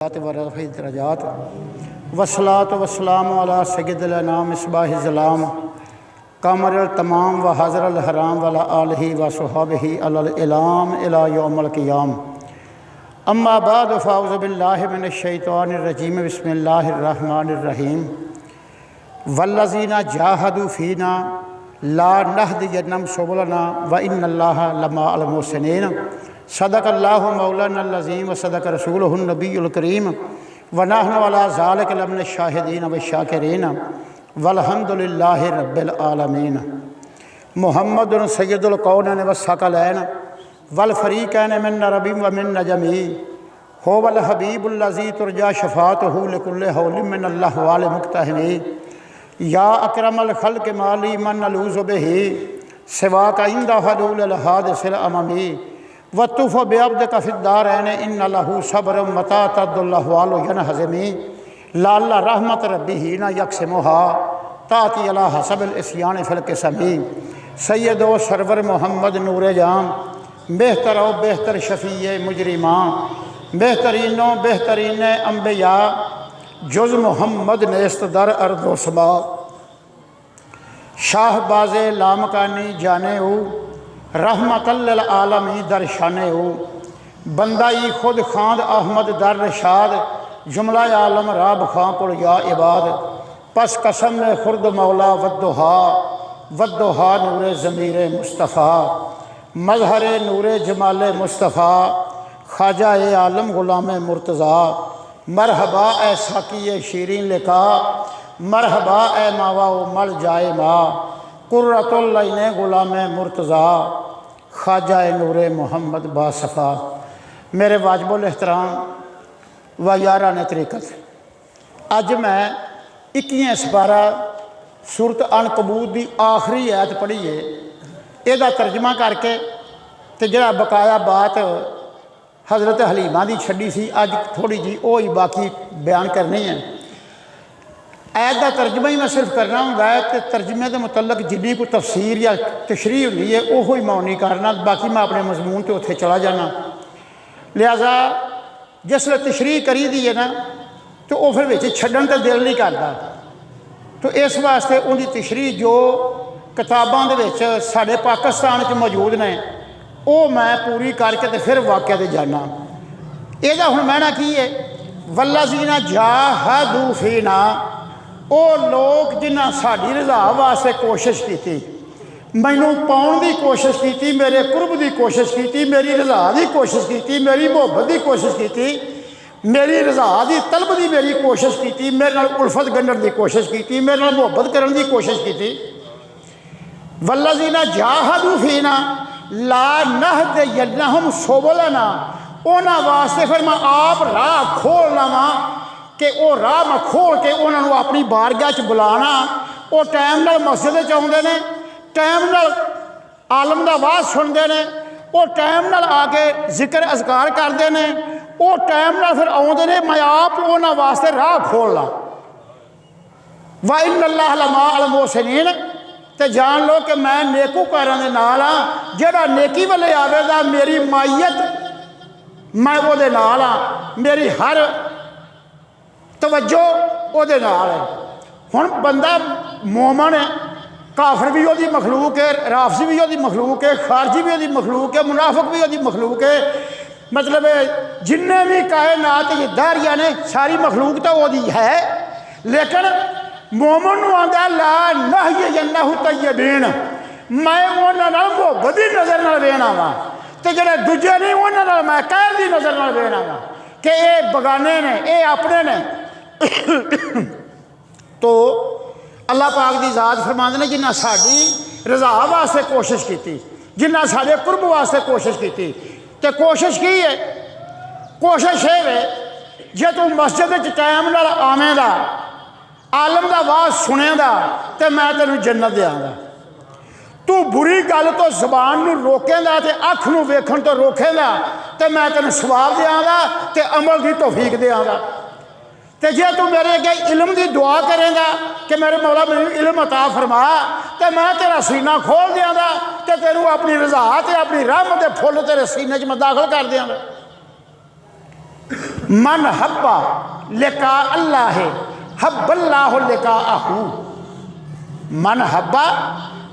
ورفع درجات وصلاۃ وسلام علی سید الانام مصباح الظلام قمر التمام و حضر الحرام وعلی آلہ و صحابہ علی الإعلام الی یوم القیام اما بعد فاعوذ باللہ من الشیطان الرجیم بسم اللہ الرحمن الرحیم والذین جاہدوا فینا لا نہدینہم سبلنا وان اللہ لمع المحسنین صدق اللہ مولانا العظیم و صدق رسولہ النبی الکریم ونحن علی ذالک لمن الشاہدین والشاکرین والحمد للہ رب العالمین محمد سید القونین والثقلین والفریقین من نرب ومن نجمی هو الحبیب الذی ترجی شفاعتہ لکل حول من الاحوال مقتحمی یا اکرم الخلق مالی من نلوذ بہ سواک عند حلول الحادث الاممی وطف بعبدک فی الدارین ان لہ صبر متی تد الاحوال ینہزمی لعل رحمت ربی حین یقسمها تأتی علی حسب العصیان فی القسم سید و سرور محمد نور جام بہتر و بہتر شفیع مجرمان بہترین و بہترین انبیاء جز محمد نیست در ارض و سما شاہ باز لامکانی جانے او رحمت للعالمی در شانے او بندائی خود خاند احمد در رشاد جملہ عالم راب خان پر یا عباد پس قسم میں خرد مولا ودہا نور ضمیر مصطفیٰ مظہر نور جمال مصطفیٰ خواجہ عالم غلام مرتضیٰ مرحبا اے ساقی شیرین لکا مرحبا اے ماوا و مل جائے ماں قرۃ العین غلام مرتضیٰ خواجہ نور محمد باصفا میرے واجب الاحترام و یاران طریقت اج میں 21 سپارہ سورت عنکبوت دی آخری آیت پڑھی ہے یہ ترجمہ کر کے تے جڑا بقایا بات حضرت حلیمہ دی چھڈی سی اج تھوڑی جی وہی باقی بیان کرنی ہے آیت دا ترجمہ ہی میں صرف کرنا ہوں کہ ترجمے دے متعلق جنی کو تفسیر یا تشریح ہوئی ہے وہی میں نہیں کرنا باقی میں اپنے مضمون تے اتنے چلا جانا لہذا جس لئے تشریح کری دی ہے نا تو وہ پھر وچ چھڈن تے دل نہیں کرتا تو اس واسطے ان دی تشریح جو کتاباں دے وچ ساڈے پاکستان وچ موجود نے وہ میں پوری کر کے تے پھر واقعہ تے جانا یہ ہن معنی کی ہے والذین جاہدوا فینا وہ لوگ جنہ ساڈی رضا واسطے کوشش کی مینوں پاؤن دی کوشش کی میرے قرب دی کوشش کی میری رضا دی کوشش کی میری محبت دی کوشش کی میری رضا دی طلب دی میری کوشش کی میرے نال الفت گنڈن دی کوشش کی میرے نال محبت کرن دی کوشش کی والذین جاہدوا فینا لا نہدینہم سبلنا انہاں واسطے پھر میں آپ راہ کھولنا وا کہ وہ راہ میں کھول کے انہوں نے اپنی بارگاہ چ بلانا وہ ٹائم نال مسجد آتے ہیں ٹائم نال عالم دا واز سنتے ہیں وہ ٹائم نال آ کے ذکر اذکار کرتے ہیں وہ ٹائم نال پھر آتے ہیں میں آپ انہوں واسطے راہ کھولنا وَإِنَّ اللَّهَ لَمَعَ الْمُحْسِنِينَ تے جان لو کہ میں نیکوکاراں دے نال ہاں جہاں نیکی والے آوے گا میری مائیت میں وہ دے نال ہاں میری ہر توجہ وہ دے نال ہے ہن بندہ مومن ہے کافر بھی وہ مخلوق ہے رافضی بھی وہ مخلوق ہے خارجی بھی وہ مخلوق ہے منافق بھی وہ مخلوق ہے مطلب جن بھی کائنات یہ داریاں نے ساری مخلوق تو وہ ہے لیکن مومن نو آندا لا نہینہ طیبین میں انہاں نال محبت دی نظر نال وینا وا تے جڑے دوجے نہیں انہاں نال میں قہر دی نظر نال وینا وا کہ اے بگانے نے اے اپنے نے تو اللہ پاک دی ذات فرماندے نے جنہ ساڈی رضا واسطے کوشش کی جنہ ساڈے قرب واسطے کوشش کی تے کوشش کی ہے کوشش ہے جے تو مسجد وچ ٹائم نال آویں گا عالم دا واز سنے گا تے میں تینوں جنت دیاں گا تو بری گل تو زبان نو روکے گا تے اکھ نو ویکھن تو روکے گا تے میں تینوں ثواب دیاں گا تے عمل دی توفیق دیاں گا تے جے تو میرے اگے علم دی دعا کرے گا کہ میرے مولا میرے علم عطا فرما تے میں تیرا سینہ کھول دیاں گا تے تینوں اپنی رضا تے اپنی رحمت دے پھل تیرے سینے چ میں داخل کر دیاں گا मन हब्बा लिका अल्लाह हब्बल्लाहु लिका आहू। मन हब्बा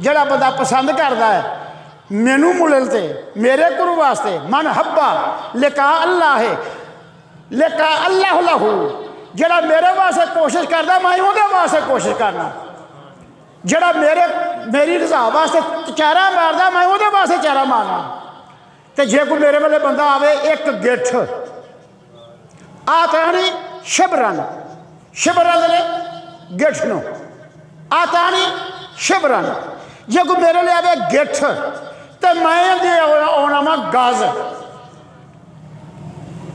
जड़ा बंदा पसंद करता है मैनू मुलते मेरे गुरु वास्ते, मन हब्बा लिका अल्लाह लिका अल्लाह लहू, जड़ा मेरे वास्ते कोशिश करता मैं उहदे वास्ते कोशिश करना, जड़ा मेरी रजा वास्ते चारा मारदा मैं उहदे वास्ते चारा मारना। तो जे कोई मेरे वाले बंदा आवे एक गिठ आतानी शिबरन, शिबरन ने गिठ नो आतानी शिबरन, जे कोई मेरे लिए आवे गिठ तो मैं दे आना वा गज,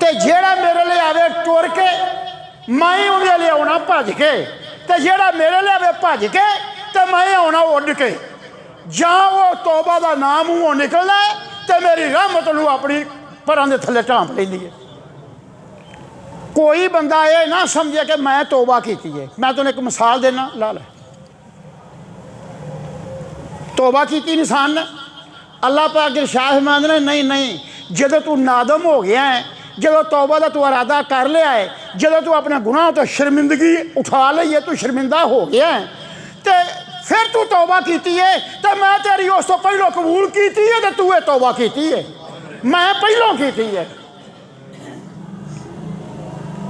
तो जेड़ा मेरे लिए आवे टुर के मैं उहदे लिए आना भज के, तो जेड़ा मेरे लिए आवे भज के तो मैं आना उड़ के, जां वो तौबा का नाम मूँहों निकलना है तो मेरी रहमत नूं अपनी परां दे थल्ले ढांप लैंदी है। कोई बंदा ये ना समझे कि मैं तौबा की है। मैं तुहानूं एक मिसाल देना, ला लै तौबा की इंसान ने, अल्लाह पाक इरशाद फरमांदे ने नहीं नहीं, जदों तू नादम हो गया है, जदों तौबा का तू इरादा कर लिया है, जदों तू अपने गुनाह तो शर्मिंदगी उठा ली है, तू शर्मिंदा हो गया है, तो फिर तू तौबा की है तो मैं तेरी उस तो पहलों कबूल की है, तो तू ये तौबा की है, मैं पहलों की है।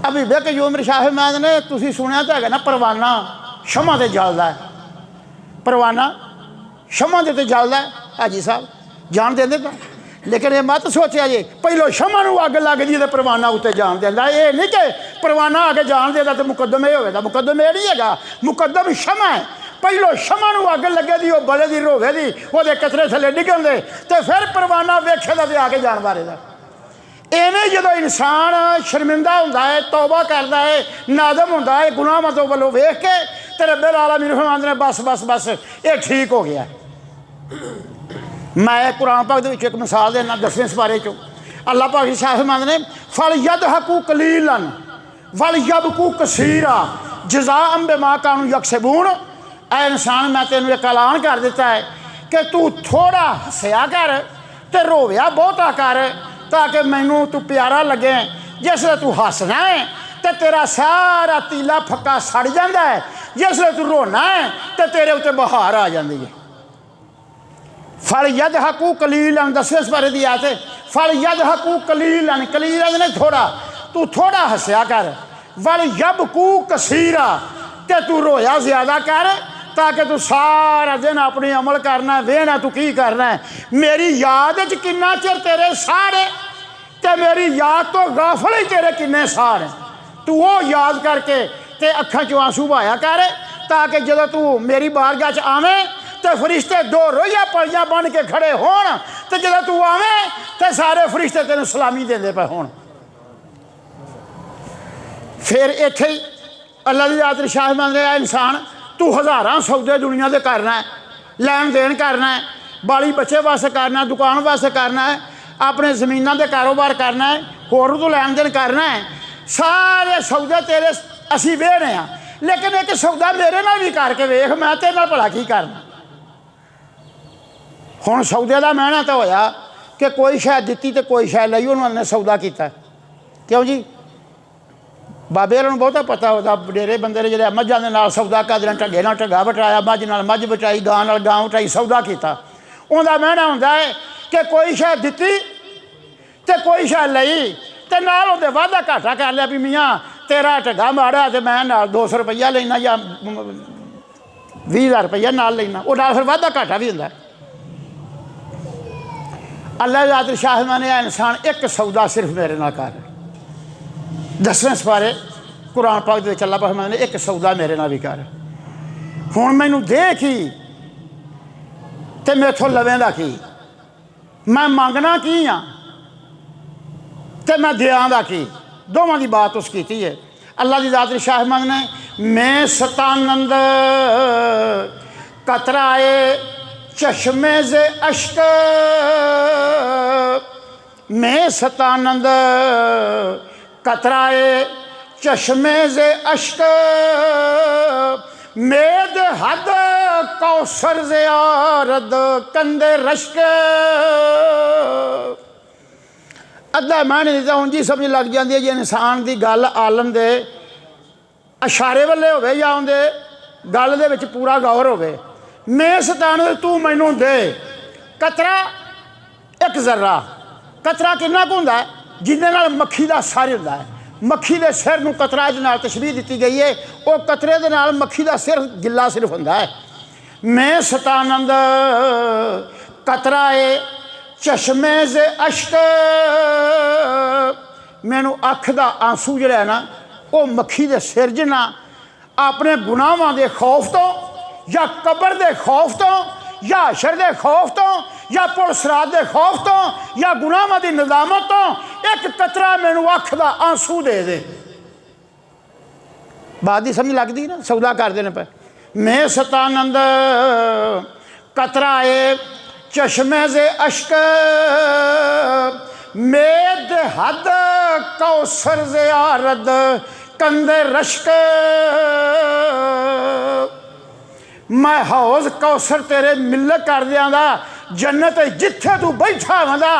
अभी बेक यूमर शाह फरमांदे ने तुसीं सुनिया तो है ना परवाना शमा ते जलदा है, परवाना शमा दे ते जलदा है, हाजी साहब जान देंदे तां, लेकिन ये मत सोचा जी पहलों शमा नूं अग लग जी तो परवाना उत्ते जान देंदा, ये नहीं कि परवाना आके जान देता तो मुकदम ये होगा, मुकदम ये नहीं है, मुकदम शमा है। पहलों शमा नूं अग लगे दी, बले दी रोवे दी, वो कतरे थले डिगन दे, तो फिर परवाना वेखे दा ते आके जान बारे दा। इवें जदों इंसान शर्मिंदा हुंदा है, तौबा करता है, नादम हुंदा है गुनाह तो वालों वेख के, तो रब्बुल आलमीन फरमांदे ने बस बस बस ये ठीक हो गया। मैं कुरान पाक दे विच एक मिसाल देना 10वें सिपारे चो, अल्लाह पाक इरशाद फरमांदे ने फल यदहकू कलीलन वल यबकू कसीरा जज़ाअम बिमा कानू यक्सबून। ऐ इंसान मैं तेनों एक ऐलान कर दिता है कि तू थोड़ा हसया कर ते रोविया बहुता कर, ताकि मैनू तू प्यारा लगे। जिसले तू हसना है तो तेरा सारा तीला फक्का सड़ जाता है, जिसले तू रोना है तो तेरे उत्ते बहार आ जाती है। फल यद हकू कलीलन 10वें सिपारे दी आयत है, फल यद हकू कलीलन, कलीलन ने थोड़ा, तू थोड़ा हसया कर, वल यबकू कसीरा, ते तू रोया ज्यादा कर, ताकि तू सारा दिन अपनी अमल करना है, वेहना तू की करना है, मेरी याद च किन्ना चिर तेरे सारे, ते मेरी याद तो गाफल ही तेरे किन्ने सारे, तू वो याद करके ते अखां चों आंसू बहाया कर, ताकि जदों तू मेरी बारगाह च आवें तो फरिश्ते दो रोइया पलियां बन के खड़े होण, तो जदों तू आवें तो सारे फरिश्ते तेनों सलामी देंदे पे होण। फिर इत्थे ही अल्लाह दी जात इरशाद फरमांदे ने इंसान तू हज़ारां सौदे दुनिया दे करना है, लैन देन करना है, बाली बच्चे वास्ते करना है, दुकान वास्ते करना है, अपने ज़मीनां दे कारोबार करना है, होर तो लैन देन करना है, सारे सौदे तेरे असीं वेहने आ, लेकिन एक सौदा मेरे नाल भी करके वेख, मैं तेरे नाल भला की करना। हुण सौदे का महना तो होया कि कोई शायद दित्ती तो कोई शायद लई, उन्होंने सौदा किया। क्यों जी? बाबे होरां नूं बहुता पता होता, वडेरे बंदे ने जिहड़े मझां दे नाल सौदा करदे, ढग्गे नाल ढग्गा बटाया, मझ नाल मझ बटाई, गां नाल गां बटाई, सौदा किया। उहदा महना हुंदा है कि कोई शायद दित्ती तो कोई शायद लई, तो नाल उहदे वाधा घाटा कर लिया भी मियाँ तेरा ढग्गा माड़ा तो मैं नाल 200 रुपया लेना या 20,000 रुपया नाल लेना, वो नाल फिर वाधा घाटा भी हुंदा। अल्लाह ज़ात इरशाद फरमाने इंसान एक सौदा सिर्फ मेरे नाल कर। 10वें सिपारे कुरान पाक दे विच अल्लाह पाक फरमांदे ने एक सौदा मेरे नाल भी कर। हुण मैनू दे की ते मेथों लवेंदा की, मैं मंगना की हाँ ते मैं देआंदा की, दोवां दी बात उस कीती है। अल्लाह दी ज़ात इरशाद फरमांदे ने मैं सतानंद कतराए चश्मे से अश्क, मैं सतानंद कतराए चश्मे से अश्क, मेद हद कौसर से आरद कंदे रश्क। अद्धा मैं नहीं तो उंजी समझ लग जाती है जी इंसान की गल आलम के इशारे वाले होवे या उनके गल दे विच पूरा गौर होवे। मैं सतान तू मैनू दे कतरा एक जर्रा, कतरा किन्ना कुछ होंदा है जिंदे नाल मक्खी का सर होंदा है। मक्खी के सिर नूं कतरा दे नाल तशबीह दी गई है, वो कतरे दे नाल मक्खी का सिर गिला सिर्फ होंदा है। मैं सतानंद कतरा है चश्मे से अश्क, मैनू अख का आंसू जिहड़ा है ना वो मक्खी के सिर जिन्ना अपने गुनाहां के खौफ तो या कबर के खौफ तो या हशर के खौफ तो या पुलसरात के खौफ तो या गुनाहां की नदामत तो एक कतरा मैनू अख का आंसू दे दे। बात की समझ लगती ना, सौदा करते हैं पे। मैं सतानंद कतरा ए चश्मे से अश्क, मेद हद कौसर से आरद कंदे रश्क, मैं हौज कौसर तेरे मिल कर दियांदा जन्नत जिथे तू बैठा वंदा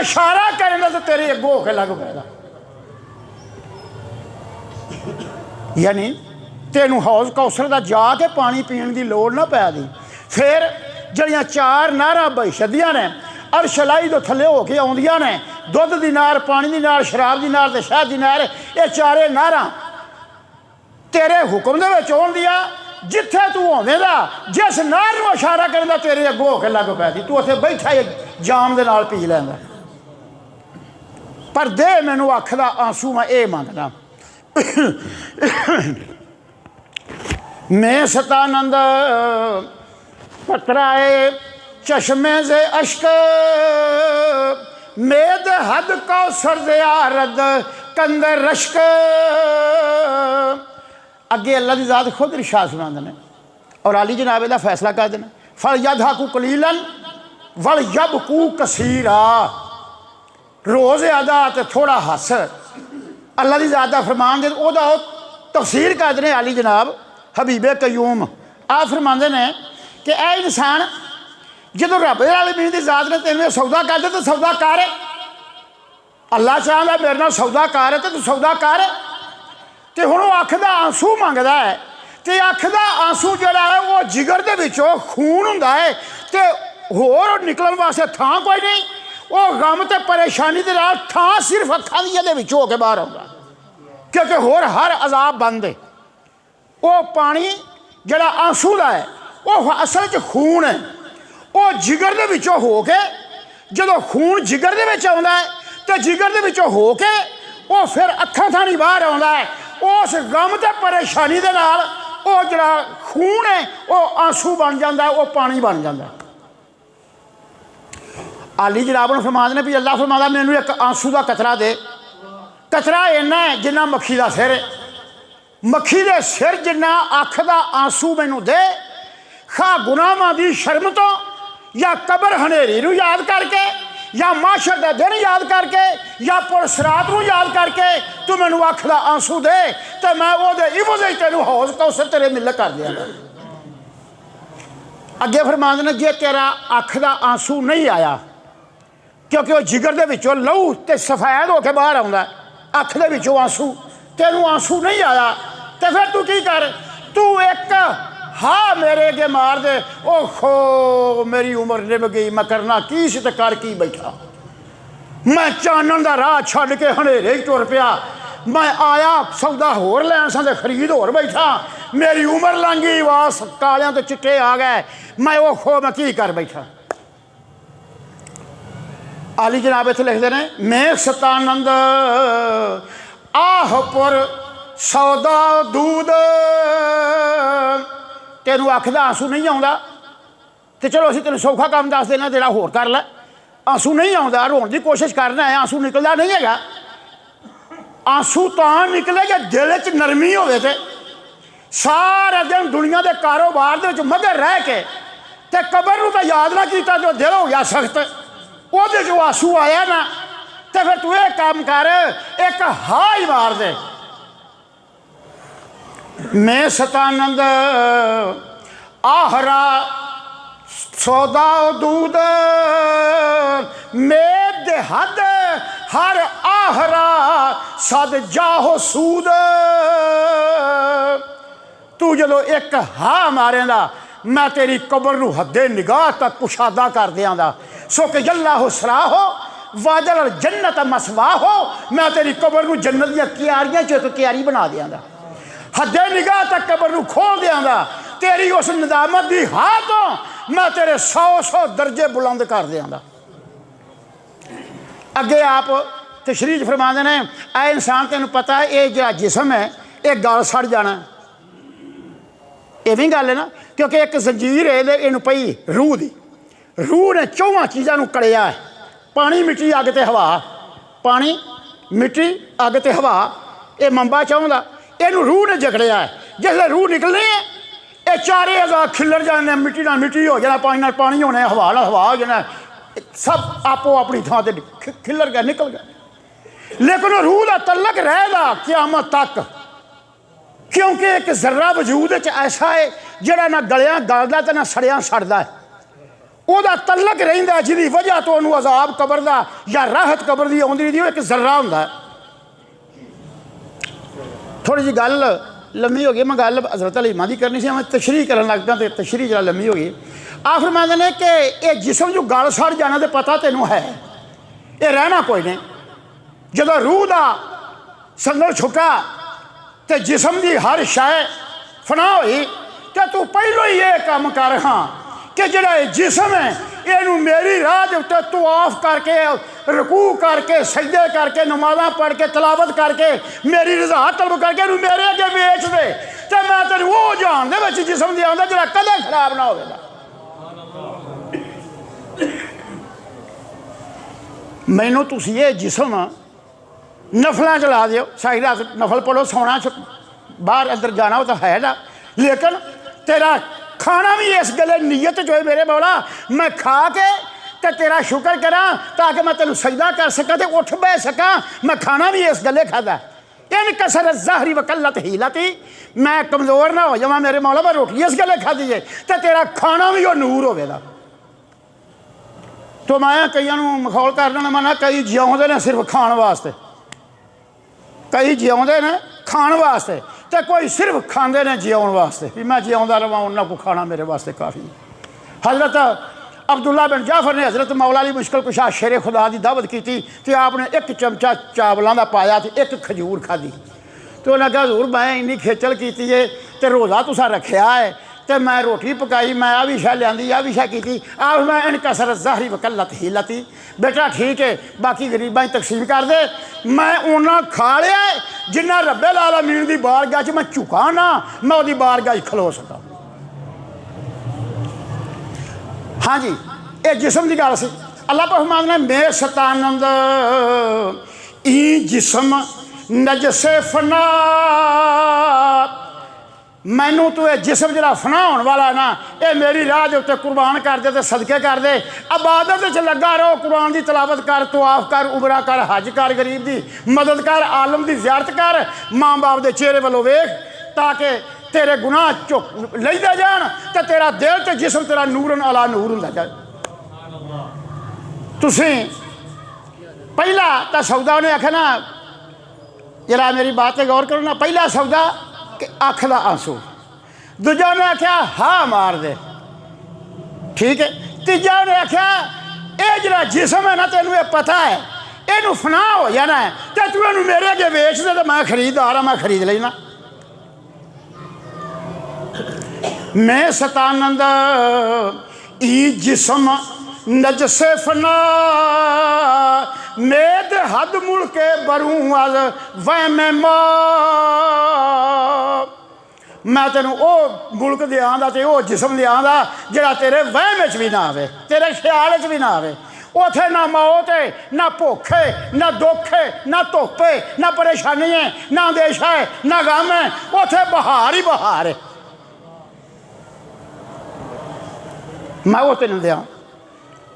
इशारा करेंदा तो तेरे अगों होके लग पैदा। यानी तेनू हौज कौसर का जाके पानी पीने की लोड़ ना पै दी। फिर जड़ियाँ चार नहरां बछदियां ने अरशलाई तो थले होके आउंदियां ने, दुध की नार, पानी की नार, शराब की नार ते शहद की नार, ये चारे नहरां तेरे हुक्म दे विच आउंदियां जिथे तू होवेगा, जिस नहर नूं इशारा करेंदा तेरे अगों होके लग पैदी। तू उत्थे बैठा जाम दे नाल पी लैंदा, पर दे मैनू अख दा आंसू, मैं ये मंगदा। मैं सतानंद कतराए चश्मे से अश्क, मेद हद कौसर से आरद कंदे रश्क। अगे अल्लाह की ज़ात खुद इरशाद सुनाते हैं और अली जनाब का फैसला कर देना, फल यद हाकू कलीलन वल यब कू कसीरा, रोज़ अदा तो थोड़ा हस। अल्लाह की ज़ात का फरमान दे ओदा तफसीर कर देने अली जनाब हबीबे कयूम आ फरमाते हैं कि ए इंसान जो रब आलमीन की ज़ात ने तेरे सौदा कर दे तो सौदा कर। अल्लाह चाहता मेरे नाल सौदा कर तो तू सौदा कर। तो हुण अख का आंसू मंगदा है, तो अख का आंसू जिहड़ा है वो जिगर दे विचों खून हुंदा है, तो होर निकलण वास्ते थां कोई नहीं। वो गम ते परेशानी दे नाल थां सिर्फ अखां दी दे विचों हो के बाहर आउंदा, क्योंकि होर हर अजाब बंद है। वो पानी जिहड़ा आंसू दा है वो असल च खून है, वो जिगर दे विचों हो के जदों खून जिगर दे विच आउंदा है तो जिगर दे विचों हो के वो फिर अखां थाणी बाहर आउंदा है। उस गम ते परेशानी दे नाल वो जिहड़ा खून है वो आंसू बन जाता है, वो पानी बन जाता है। अली जनाब ने फरमाते ने भी अल्लाह फरमाता मैनू एक आंसू का कतरा दे। कतरा इन्ना है जिन्ना मक्खी का सिर, मक्खी के सिर जिन्ना अख का आंसू मैनू दे। खा गुनाहां दी शर्म तो या कबर हनेरी नूं याद करके या माशर का दिन याद करके या पुलसरात नूं याद करके तू मैनू अख का आंसू दे, तो मैं वो इवज तेनू हौज कौसर तेरे मिल कर दियांगा। अगे फरमांदे ने जे तेरा अख का आंसू नहीं आया, क्योंकि वो जिगर दे विचों लहू ते सफेद होकर बाहर आउंदा है, अख दे विचों आंसू, तेनू आंसू नहीं आया तो फिर तू की कर, तू एक हाँ मेरे अगे मार दे। ओहो मेरी उम्र निभ गई, मैं करना की सी ते कर की बैठा। मैं चानन का राह छड्ड के हनेरे ही तुर पिया। मैं आया सौदा होर लैन सा ते खरीद होर बैठा। मेरी उम्र लंघ गई, वास कालियां तो चिट्टे आ गए। मैं ओहो मैं की कर बैठा। आली जनाब इत्थे लिखते हैं मैं सतानंद आह पुर सौदा दूध। तेनू अख का आंसू नहीं आता तो चलो असीं तेन सौखा काम दस देना, तेरा होर कर लै। आंसू नहीं आता, रोन की कोशिश करना है, आंसू निकलता नहीं है। आंसू तो निकले कि दिल च नरमी होवे ते सारा दिन दुनिया के कारोबार दे विच मगर रह के ते कबर नूं तां याद ना कीता, जो दिल हो गया सख्त, वो जो आंसू आया ना तो फिर तू ये काम कर, एक हाँ ही मार दे। मैं सतानंद आहरा सौदा दूध मेद हद हर आहरा सद जाहो सूद। तू जदों एक हा मारेंदा मैं तेरी कबर नूं हदे निगाह तक कुशादा कर दियांदा। सो कि जल्ला हो सरा हो वाजल जन्नत मसवा हो, मैं तेरी कबर नूं जन्नत दी क्यारियां च एक क्यारी बना दियांदा। हदे निगाह तक कबर नूं खोल दियांदा। तेरी उस नदामत दी हा तो मैं तेरे 100 दर्जे बुलंद कर दियांदा। अगे आप तशरीह फरमाते ने, ऐ इंसान तेन पता है ये जो जिसम है ये गल सड़ जाना। ये भी गल है ना, क्योंकि एक जंजीर है इन पई रूह की। रूह ने 4 चीज़ों कड़िया है, पानी मिट्टी अग ते हवा। पानी मिट्टी अग ते हवा, ये मंबा चाहता इनू रूह ने जकड़िया है। जिसले रूह निकलनी है ये चारे अगा खिलर जाने, मिट्टी ना मिट्टी हो जाना, पानी ना पानी होना, हवा ना हवा हो जाना, सब आपो अपनी थां ते खिलर गया, निकल गया। लेकिन रूह का तलक रहेगा क़यामत तक, क्योंकि एक जर्रा वजूद ऐसा है जिहड़ा ना गलिया गलदा ते ना सड़िया सड़दा है। ਉਹਦਾ तलक रहिंदा जिहदी वजह तो उन्होंने अजाब कबर का या राहत कबर की आउंदी रहिंदी, एक जर्रा हुंदा है। थोड़ी जी गल लम्मी हो गई, मैं गल हज़रत अली इमाम दी करनी सी, मैं तशरीह करन लग पिया तो तशरीह जरा लम्मी हो गई। आप फरमांदे ने कि ये जिसम जो गल सड़ जाना तो पता तेनू है, ये रहना कोई नहीं। जदों रूह का संगल छुटा तो जिसम की हर शय फना हुई तो तू पहलों ही ये काम कर हाँ कि जिहड़ा जिसम है इनू मेरी राह के उत्ते तवाफ करके, रकू करके, सजदे करके, नमाज़ां पढ़ के, तलावत करके, मेरी रज़ा तलब करके इनू मेरे अगे बेच दे तो मैं तेन वो जान दे विच जिसम दी आंदा जिहड़ा कदे खराब ना होवेगा। मैनू तुसीं ये जिसम नफलों च ला दिओ, सारी रात नफल पढ़ो, सोना बाहर अंदर जाना हो तो है ना, लेकिन तेरा खाना भी इस गले नीयत जो है मेरे मौला मैं खा के तो तेरा शुक्र करा ताकि मैं तेन सजदा कर सका तो उठ बह सका। मैं खाना भी इस गले खादा इन कसर ज़ाहरी वकल्लत हीलती, मैं कमज़ोर ना हो जावा मेरे मौला, मैं रोटी इस गले खाधी है तो तेरा खाना भी वो नूर होगा। तो मैं कई मखौल कर देना, मैं कई जिउंदे ने सिर्फ खाण वास्ते, कई जिउंदे ने खाण वास्ते तो कोई सिर्फ खाते ने जिउन वास्ते भी मैं जिउंदा रवां, उन्होंने को खाना मेरे वास्ते काफ़ी। हज़रत अब्दुल्ला बिन जाफर ने हज़रत मौला अली मुश्किल कुशा शेरे खुदा की दावत की तो आपने 1 चमचा चावलों का पाया तो 1 खजूर खाधी। तो उन्हें कहा हज़ूर मैं इन्नी खेचल की है तो रोज़ा तुसा रखा है तो मैं रोटी पकाई, मैं आ भी शह लियांदी, आ भी शह की, आप मैं इन कसर ज़ाहरी वकल्लत हीलती, बेटा ठीक है बाकी गरीबां तकसीम कर दे, मैं उन्ना खा लिया जिन्ना रब्बुल आलमीन की बारगाह च मैं झुका ना, मैं वो बारगाह खलो सका। हाँ जी, ये जिसम की गल सी। अल्लाह फरमांदा ने मेरे सतानंद ई जिसम नजसे फना, मैनू तू ये जिसम जरा फना होने वाला ना ये मेरी राह के उत्ते कुर्बान कर दे, सदके कर दे, इबादत च लगा रहो, कुरान की तलावत कर, तवाफ कर, उमरा कर, हज कर, गरीब की मदद कर, आलम की ज़ियारत कर, माँ बाप के चेहरे वालों वेख ताकि तेरे गुनाह चुक लेते जान तो तेरा दिल तो जिसम तेरा नूरन अला नूर होंदा जाए। तुसीं पहला तो सौदा उन्हें आखिया ना, जरा मेरी बात पर गौर करो ना, पहला सौदा कि अख का आंसू, दूजा उन्हें आख्या हाँ मार दे, ठीक है, तीजा उन्हें आख्या ये जरा जिसम है ना तेन ये पता है इनू फना हो जाना है तो तू इनू मेरे अगे वेच दे तो मैं खरीददार हाँ, मैं खरीद लेना। मैं सतानंद ई जिसम नजसे फना, मेद हद मुड़ के बरूं अज वह मैं मैं तेन वो मुल्क दियांदा ते वो जिसम दियांदा जिहड़ा तेरे वहम च भी ना आवे, तेरे ख्याल च भी ना आवे। उथे ना मौत है, ना भुख है, ना दुख है, ना धुप है, ना परेशानी है, ना अंदेशा है, ना गम है, उथे बहार ही बहार है। मैं वो तेन दिया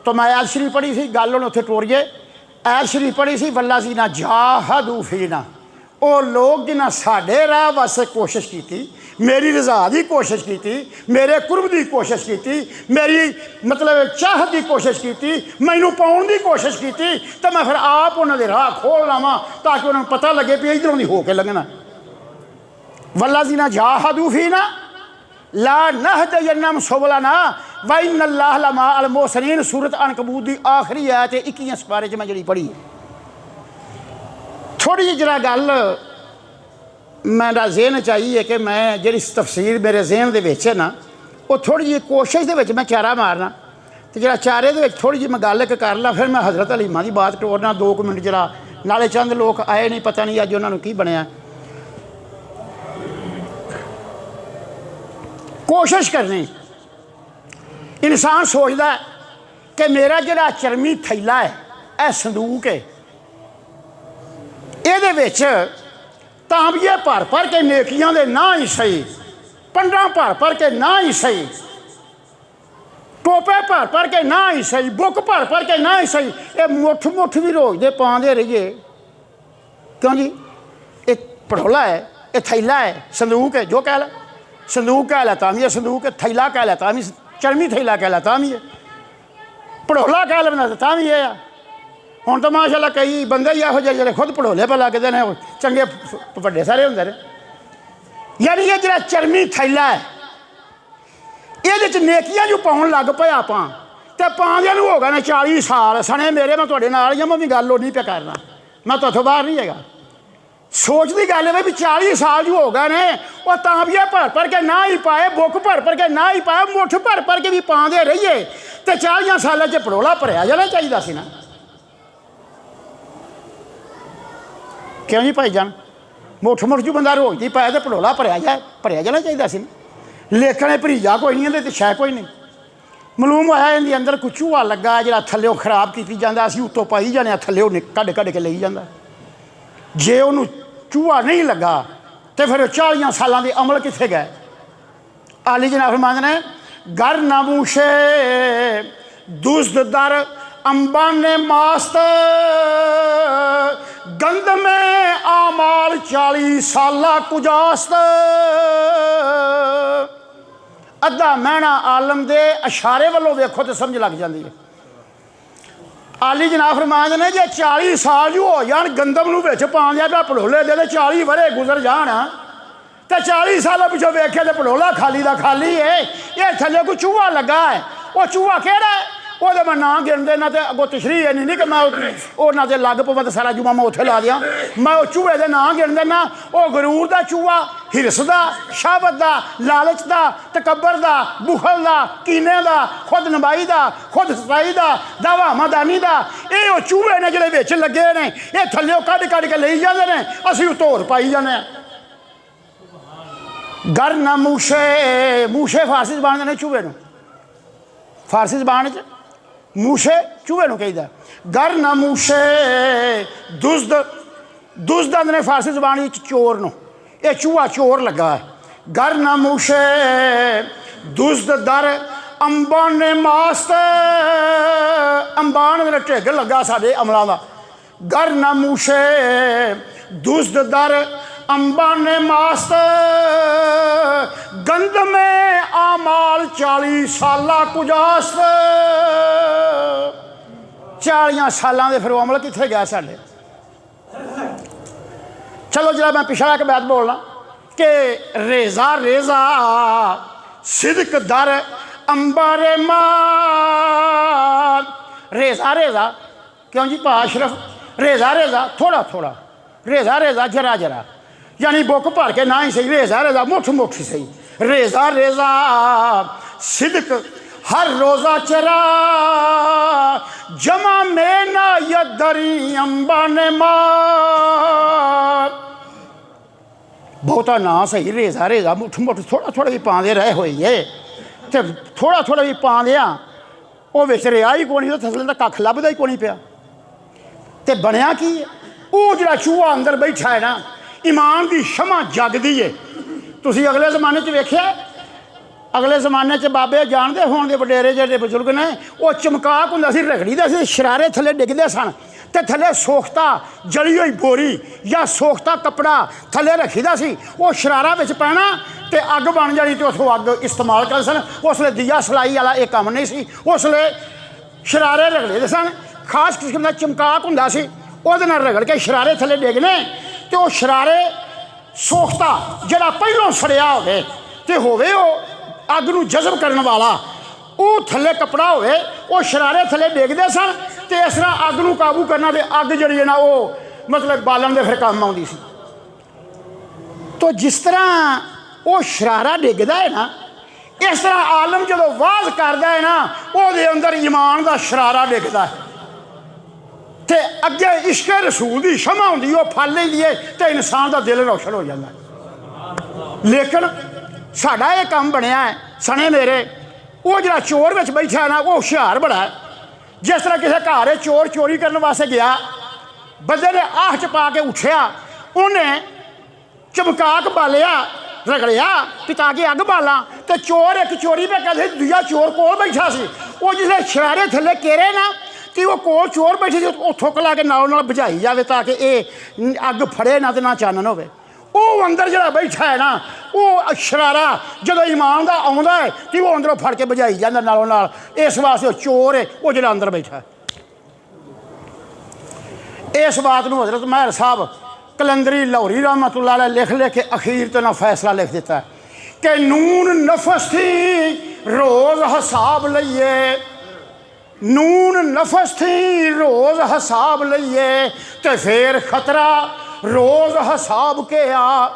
तो मैं आयत शरीफ पढ़ी सी, गल हूँ उत्थे टोरिए, आयत शरीफ पढ़ी सी वल्ला सी ना जाहदू फीना, ਉਹ ਲੋਕ ਜਿਨ੍ਹਾਂ ਸਾਡੇ ਰਾਹ ਵਾਸਤੇ ਕੋਸ਼ਿਸ਼ ਕੀਤੀ, मेरी रज़ा की कोशिश की, मेरे कुर्ब की कोशिश की, मेरी मतलब चाह की कोशिश की, मैनू पाउण की कोशिश की, तो मैं फिर आप उन्होंने राह खोल लावां ताकि उन्होंने पता लगे भी इधरों नहीं हो के लगना। वल्लज़ीना जाहदू फीना ला नहदियन्नहुम सुबुलना व इन्नल्लाह लमअल मुहसिनीन। सूरत अनकबूत की आखिरी आयत 21 सपारे च मैं जी पढ़ी। थोड़ी जी जरा गल मेरा जहन चाहिए कि मैं जी तफसीर मेरे जहन के ना वो थोड़ी जी कोशिश के मैं चारा मारना, तो जरा चारे के थोड़ी जी मैं गल कर ला, फिर मैं हज़रत हलीमा की बात टोरना 2 मिनट जरा। नाले चंद लोग आए नहीं, पता नहीं अज उन्होंने की बनया। कोशिश करनी, इंसान सोचता है कि मेरा जोड़ा चरमी थैला है, यह संदूक है, ये तांबिए भर भर के नेकियां दे ना ही सही, पंडा भर भर के ना ही सही, टोपे भर भर के ना ही सही, बुक भर भर के ना ही सही, ये मुठ मुठ भी रोज दे पाते रहिए। क्यों जी? ये पड़ोला है, ये थैला है, संदूक है, जो कह ला संदूक कह ला तां भी है संदूक है, थैला कह ला तां भी, चरमी थैला कह ला तां भी है, पड़ोला कह ला तां भी है। हुण तो माशाअल्लाह कई बंदे ही इहो जिहे खुद पड़ोले पर लगते हैं, चंगे वड्डे सारे होंदे ने। यानी ये जिहड़ा चरमी थैला है, ये नेकियां जो पाउण लग पे आपां, ते पांदियां नूं हो गए ने 40 साल सने मेरे। मैं तुहाडे नाल ही, मैं भी गल नहीं पे करना, मैं तुहाथों बाहर नहीं हैगा। सोच की गल है भी 40 साल जो हो गए ने, वो तांबिया भर भर के ना ही पाए, बुक भर भर के ना ही पाए, मुठ भर भर के भी पाते रहिए, तो 40 सालों च पड़ोला भरिया जाना चाहिए सी ना। क्यों जी भाई जान? मुठ मुठ जो बंदा रोज ही पाए तो पड़ोला भरिया जाना चाहिए सी ना। लेखने भरीजा कोई नहीं है, तो शै कोई नहीं। मालूम होया इनके अंदर कोई चूहा लगा जो थल्लों खराब की जाता, असीं उत्तों पाई जाने, थल्लों कढ़ कढ़ के ली जाता। जे उन्होंने चूहा नहीं लगा तो फिर 40 सालों के अमल कित्थे गए? आली जनाब फरमांदे ने गर नामूशे दुष्ट दर अंबान मास्त गंद में आमाल 40 साला कुजास्त। अद्धा महना आलम दे इशारे वालों देखो तो समझ लग जाती है। आली जनाब फरमांदे ने जे 40 साल जो हो जान गंदम नूं विच पा दिया पिया भड़ोले दे, 40 वरे गुजर जान तो 40 साल पिछों वेखे तो भड़ोला खाली का खाली है। ये थल्ले कोई चूहा लगा है, वो चूहा केड़ा है? वो मैं ना गिन देना तो अगों तशरीह है नहीं कि मैं उन्होंने तो लग पवा तो सारा जुमा मैं उत्थे ला दियाँ। मैं वो चूहे के ना गिन देना, वो गरूर का चूहा, हिरस का, शाहवत का, लालच का, तकबर का, बुखल का, कीने का, खुद नबाई का, खुद सताई का, दावा मदानी का, ये चूहे ने जोड़े बिच लगे ने, ये थल्लों कढ़ कढ़ के ले जाते हैं, असीं उत्तों होर पाई जाने। गर ना मूशे, मूशे फारसी जबान ने चूहे नूं, फारसी जबान च मूशे चूहे नूं कहीदा। गर ना मूशे दुष्द, दुष्द आंदे ने फारसी जबान चोर नूं, ये चूहा चोर लगा है। गर ना मूशे दुष्द दर अंबान ने मास्त, अंबान दे ढिग लगा साडे अमलों का। गर ना मूशे दुष्द दर अंबान ने मास्त गंद में आमाल 40 साला कुजास्त। 40 सालों के फिर अमल कितने गया साढ़े? चलो जरा मैं पिछड़ा एक बैत बोलना कि रेजा रेजा सिदक दर अंबारे माल। रेजा रेजा क्यों जी पा अशरफ? रेजा रेजा थोड़ा थोड़ा, रेजा रेजा जरा जरा, यानी बुक भर के ना ही सही, रेजा रेजा मुठ मुठ सही। रेजा रेजा सिदक हर रोज़ा चरा जमा में ना यदरी अंबा ने मार। बहुता ना सही, रेजा रेजा मुठ मुठ थोड़ा थोड़ा भी पाते रहे हुए है, तो थोड़ा थोड़ा भी पाते वो विच रहा ही कोनी, थसले का कख लभदा ही कोनी पिया। तो बनया की है? वो जो चूहा अंदर बैठा है ना, ईमान की शमा जगदी है। तुसीं अगले जमाने वेख्या, अगले जमाने बाबे जानते होने वडेरे जे बुजुर्ग ने, वो चमकाक हुंदा सी, रगड़ी दा सी, शरारे थले डिगदे सन, तो थले सोख्ता जली हुई बोरी या सोख्ता कपड़ा थले रखीदा सी, वो शरारा विच पैना तो अग बन जानी, तो उतों अग इस्तेमाल करते सन। उसले दिया सलाई वाला एक काम नहीं सी, उसले शरारे रगड़े सन, खास किस्म का चमकाक हुंदा सी, उहदे नाल रगड़ के शरारे थले डिगने, तो वो शरारे सोख्ता जिहड़ा पहलों सड़िया होवे ते होवे वो अग नूं जज़ब करने वाला, वो थले कपड़ा होवे, वो शरारे थले डिगदे सन, तो इस तरह अग नूं काबू करना, तो अग जिहड़ी है ना वो मतलब बालन दे फिर काम आउंदी सी। तो जिस तरह वो शरारा डिगदा है ना, इस तरह आलम जो वाज करदा है ना, ਉਹਦੇ अंदर ईमान का शरारा डिगदा है, तो अगे इश्क रसूल की शमा होंदी, वो फल लेंदी है, तो इंसान का दिल रोशन हो जाता है। लेकिन साडा ये काम बनया है सने मेरे, वो जरा चोर में बैठा ना, वो हुशियार बड़ा है। जिस तरह किसी घर चोर चोरी करने वास्ते गया, बंदे ने आह च पा के उठिया, उन्हें चमकाक बालिया रगड़िया कि ताकि अग बाला, तो चोर एक चोरी पे कहते दूजा चोर कोल बैठा सी, वो जिसले शरारे थले केरे ना, कि वो कोल चोर बैठे थे, थुक ला के नाल बुझाई जाए ताकि ये अग फड़े ना तो ना चानन होवे। वो अंदर जरा बैठा है ना, वो शरारा जो ईमान का आउंदा है कि वो अंदरों फड़ के बुझाई जाता नालों नाल, इस वास्ते चोर है वो जो अंदर बैठा है। इस बात को हज़रत महर साहब कलंदरी लाहौरी रहमतुल्लाह अलैह लिख लिख के अखीर तो ना फैसला लिख दिता है कि नून नफस थी रोज़ हिसाब लईए, नून नफस थी रोज़ हिसाब लईए, तो फिर खतरा रोज़ हिसाब के आ।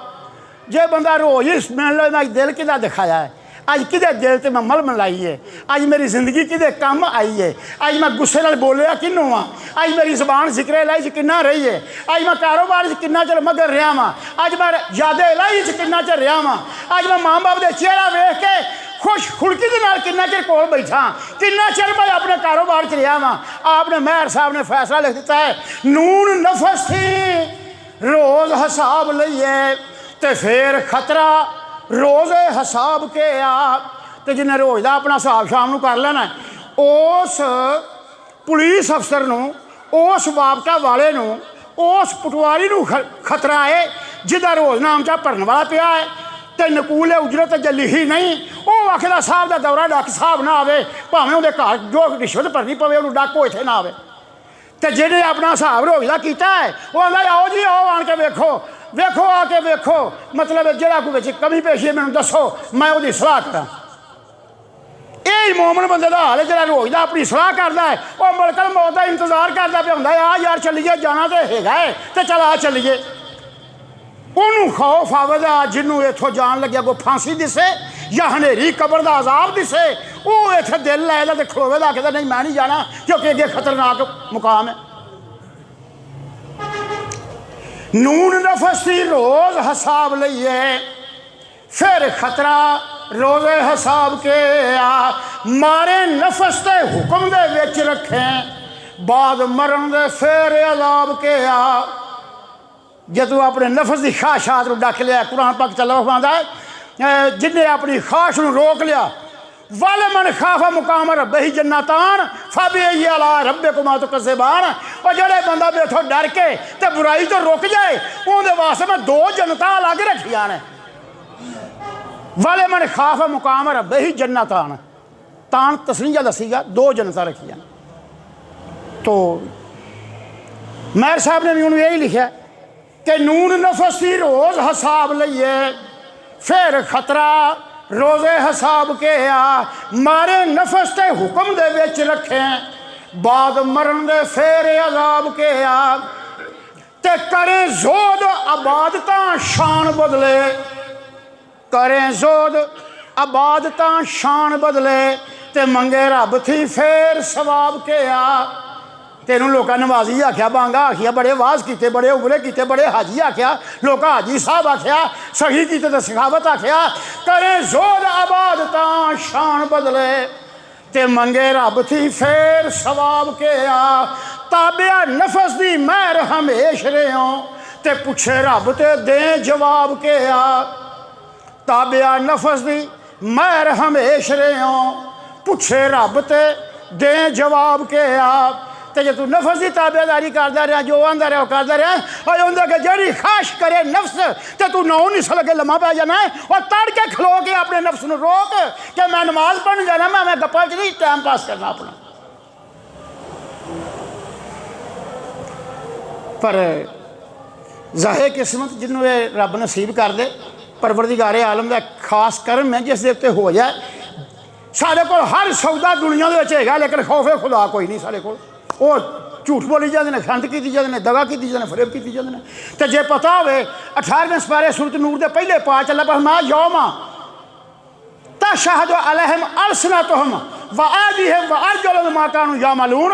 जे बंदा रोज़ ही मान लो मैं दिल किदा दिखाया है, अज कि दिल से मैं मल मलाई है, अज मेरी जिंदगी कि कम आई है, अज मैं गुस्से नाल बोलिया किनों वा, अज मेरी जबान जिक्र इलाही किन्ना रही है, अज मैं कारोबार किन्ना चर मगर रहा वा, अज मैं याद इलाही किन्ना चर रहा वा, अज मैं माँ बाप के चेहरा वेख के खुश खुड़की के नाल किन्ना चिर कोल बैठा, किन्ना चिर मैं अपने कारोबार च रहा वा। आपने महर साहब ने फैसला लिख दिता है, नून नफस थी रोज़ हिसाब लईए, तो फिर खतरा रोज़े हिसाब के आ। तो जिन्हें रोज़ का अपना हिसाब शाम को कर लेना, उस पुलिस अफसर नूं, उस बाबता वाले नूं, उस पटवारी नूं खतरा है जिदा रोज़ नाम चा भरन वाला पिया है, तो नकूल उजरत ज लिखी नहीं, वो आखिदा साहब का दौरा डक साहब ना आवे, भावें उहदे घर जो रिश्वत भरनी पवे उन्होंने डक हो इत्थे ना आवे। तो जिन्हें अपना हिसाब रोज़ का किया है, वो आंदा आओ जी आओ आन के वेखो, वेखो आके वेखो, मतलब जरा कोई कमी पेशी है मैनूं दसो, मैं उसकी सलाह करा। यही मोमन बंदे का हाल है जरा रोज़ का अपनी सलाह करता है, वह मलकल मौत का इंतजार करता पे होंदा है, आ यार चलीए जाना तो है, तो चल आ चलीए। उन्होंने खौफ आवेगा जिन्हों इतों जान लगे कोई फांसी दिसे या हनेरी कबर का अजाब दिसे, वो इतने दिल लाएगा तो खलोवेगा कहता नहीं मैं नहीं जाना क्योंकि अगे खतरनाक मुकाम है। नून नफस थी रोज़ हिसाब लईए, फिर खतरा रोज़े हिसाब के आ, मारे नफस ते हुक्म दे विच रखें, बाद मरण दे फिर अजाब के आ। जदों अपने नफस की ख्वाहिशात को डक लिया, कुरान पाक चला पाता है, जिन्हें अपनी ख्वाहिश को रोक लिया, वाले मन खाफा मुकाम रब्बे जन्नतान फबी अला रब्बे को मातो कज़्ज़बान, और जड़े बंदा बेथो डर के ते बुराई तो रुक जाए उनके वास्ते मैं दो जन्नतां अलग रखिया ने। वाले मन खाफा मुकाम रब्बे जन्नतान, तान तस्नीया दसीगा दो जन्नतां रखिया। तो महर साहब ने भी उन्होंने यही लिखा कि नून नफस थी रोज़ हिसाब लईए, फिर खतरा रोज़े हिसाब के आ, मारे नफस ते हुक्म दे विच रखें, बाद मरण दे फिर अजाब के आ। ते करें जोद आबादतां शान बदले, करें जोद आबादतां शान बदले, ते मंगे रब थी फिर सवाब के आ। तेनों लोगों नवाजी आख्या, बांगा आखिया, बड़े वाज किए, बड़े उबले किए, बड़े हाजी आख्या, लोग हाजी साहब आख्या, सही किए तो सखावत आख्या। करें जोर आबादतां शान बदले, ते मंगे रब थी फिर सवाब के आ। ताबिया नफस दी महर हमेश रहो, ते पुछे रब ते दे जवाब के आ। ताबिया नफस दी महर हमेश रहो, पुछे रब ते दे जवाब के आ। तो जे तू नफस की ताबेदारी करता रहा जो आंदा रहा करता रहा और उनके कि जी ख्वाहिश करे नफ्स तो तू 9 निसल के लम्मा पै जाना है और तड़के खलो के अपने नफ्स को रोक कि मैं नमाज पढ़ने जाना मैं गप्पा च नहीं टाइम पास करना अपना। पर ज़ाहिर किस्मत जिन्होंने ये रब नसीब कर दे परवरदिगारे आलम का खास करम है जिस दे उत्ते हो जाए। साढ़े को हर सौदा दुनिया है लेकिन खौफे खुदा कोई नहीं साढ़े को। झूठ बोली जाते हैं खंड की जाते हैं दगा की जाते हैं फरेब की जाते हैं। तो जे पता हो 18वें सपारे सूरत नूर के पहले पा चला बस मां यौमा तशहदु अलैहिम अलसनतुहुम व अयदीहिम व अर्जुलुहुम मा कानू यामलून।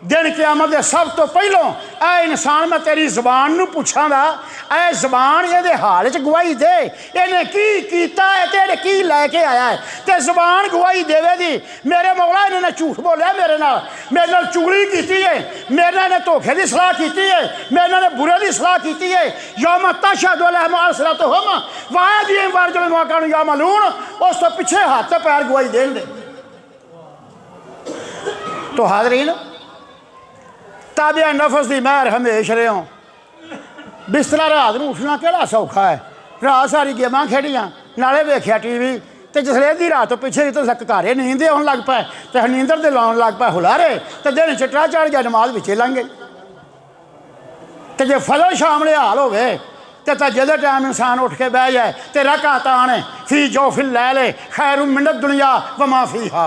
दिन क़यामत दे सब तो पहलों ऐ इंसान मैं तेरी ज़बान नूं पुछांगा ऐ ज़बान ये हाल च गवाही दे इन्हें की कीता है तेरे की लैके आया है। तो ज़बान गवाही देवेगी मेरे मौला इन्होंने झूठ बोलिया मेरे नाल चुगली की है मेरे ने धोखे की सलाह की है मेरे ने बुरे की सलाह की है। यौम तशहदु अलैहिम अलसनतुहुम व अयदीहिम व अर्जुलुहुम मा कानू यामलून। उस तो पिछे हाथ पैर गवाही देन दे। तो हाज़रीन ताबिया नफस की महर हमेश रहो। बिस्तरा रात में उठना केड़ा सौखा है। रात सारी गेमां खेडियां नाले वेख्या टीवी तो जिसले अद्धी रात तो पिछे तो घरे नींद आउण लग पाए तो नींदर दे लाउण लग पाए हुलारे तो दिन चिट्टा चढ़ गया नमाज पिछे लंघ गई। तो जे फजल शाम हाल होवे तो तहज्जुद टाइम इंसान उठ के बह जाए तो रकातान फी जौफिल लैल खैरुम मिनद दुनिया व मा फीहा।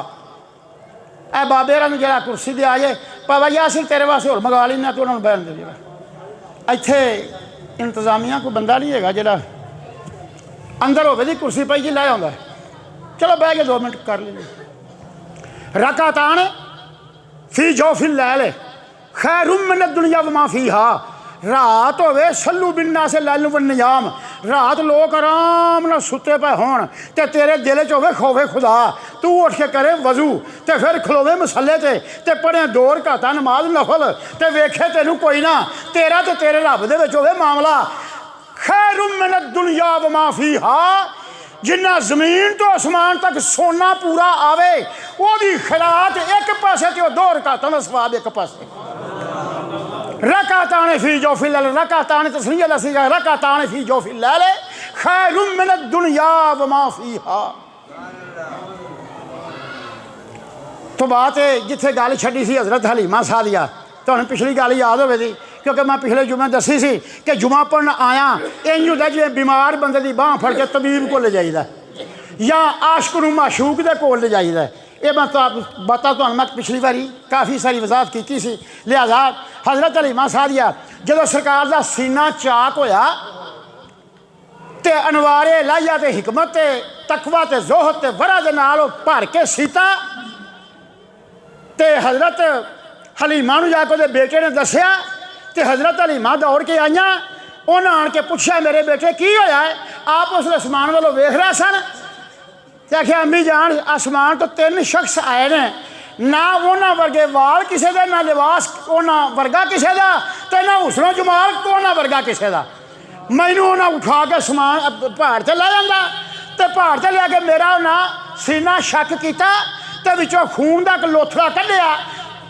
ए बाबे रंग जरा कुर्सी दे आ जाए पावा यासिर तेरे वास्ते होर मंगा लेना तो उन्होंने बहन दे जरा इत्थे इंतजामिया कोई बंदा नहीं है जरा अंदर होवे दी कुर्सी पाई जी लै आउंदा चलो बह के 2 मिनट कर लीजिए। रकातान फी जौफिल लैल खैरुम मिनद दुनिया व मा फीहा। रात होवे सल्लू बिन्ना से लैलू व नियाम रात लोग आराम न सुते पे होण ते तेरे दिल च होवे खौफे खुदा तू उठ के करे वजू ते फिर खलोवे मसले ते पढ़े 2 रकातां नमाज नफल ते वेखे तेनू कोई ना तेरा तो तेरे रब दे विच होवे मामला। खैरुम मिनद दुनिया व मा फीहा। जिन्ना जमीन तो आसमान तक सोना पूरा आवे ओदी खैरात एक पासे ते 2 रकातां दा सवाब एक पासे। रकातान फी जौफिल लैल रकातान तस्नीह लसीगा रकातान फी जौफिल लैल खैरुम मिनद दुनिया व मा फीहा। तो बात है जिथे गल छड्डी सी हज़रत हलीमा सादिया तुहानूं पिछली गल याद होवेगी क्योंकि मैं पिछले जुमे दसी सी कि जुमा पढ़न आया इंज हुंदा जिवें बीमार बंदे की बांह फड़ के तबीब को ले जाईदा या आशिक नूं माशूक दे कोल ले जाईदा। ये मैं बता तो मैं पिछली बारी काफ़ी सारी वजाहत की सी। लिहाजा हज़रत हलीमा सादिया जो सरकार का सीना चाक होया ते अनवारे लाइया ते हिकमत ते तकवा ते जोहद ते वरा दे नाल भर के सीता ते हज़रत हलीमा नूं जाके उहदे बेटे ने दसिया ते हज़रत हलीमा दौड़ के आईयां उन्हें आण के पुछया मेरे बेटे की होया है। आप उस आसमान वालों वेख रहे सन ते आखिया अम्मी जान आसमान तो 3 शख्स आए ने ना उन्होंने वर्गे वाल किसी का ना लिबास उन्होंने वर्गा किसी का तो ना हुस्नो जमाल उन्होंने वर्गा किसी का। मैनू उन्हें उठा के समान पहाड़ से लै जाता तो पहाड़ से लिया के मेरा ना सीना शक किया तो विचों खून का एक लोथड़ा कढ़िया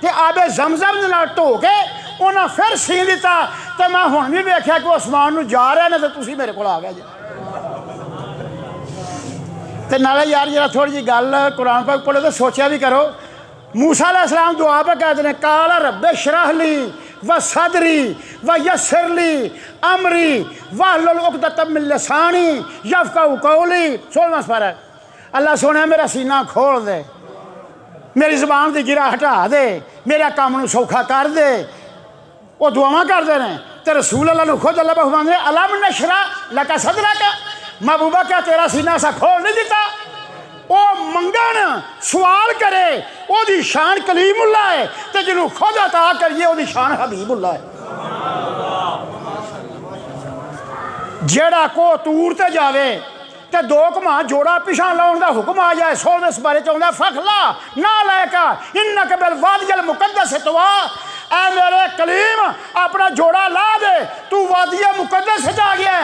तो आबे जमजम दे नाल धो के उन्हें फिर सी दिता तो मैं हुण भी वेख्या कि आसमान नूं जा रहे हैं तो तुसीं मेरे कोल आ गए जी। तो नाले यार जरा थोड़ी जी गल कुरान पाक पढ़ो तो सोचा भी करो। मूसा अलैहिस्सलाम दुआ पे कहते हैं काल रब्बे शरह ली व सदरी व यस्सिरली अमरी वहलुल उक़दतम मिन लिसानी यफ़क़हू क़ौली। 16वां पारा अल्लाह सोने मेरा सीना खोल दे मेरी ज़बान की गिरा हटा दे मेरा काम नूं सौखा कर दे। वो दुआवां करते हैं तो रसूल अल्लाह नूं खुद अल्लाह फरमांदे अलम नशरा लका सदरका महबूबा क्या तेरा सीना सा खोल नहीं दिता। वो मंगन सवाल करे ओदी शान कलीमुल्ला है तो जिन्हों खुद अता करिए ओदी शान हबीबुल्ला है। जेड़ा को तूर ते जावे तो 2 घुमा जोड़ा पिछा लाने का हुक्म आ जाए 16वें सपारे च आउंदा फखला ना लैका इन्नका बिल वादियल मुकद्दस तवा। ऐ मेरे कलीम अपना जोड़ा ला दे तू वादिया मुकद्दस जा गया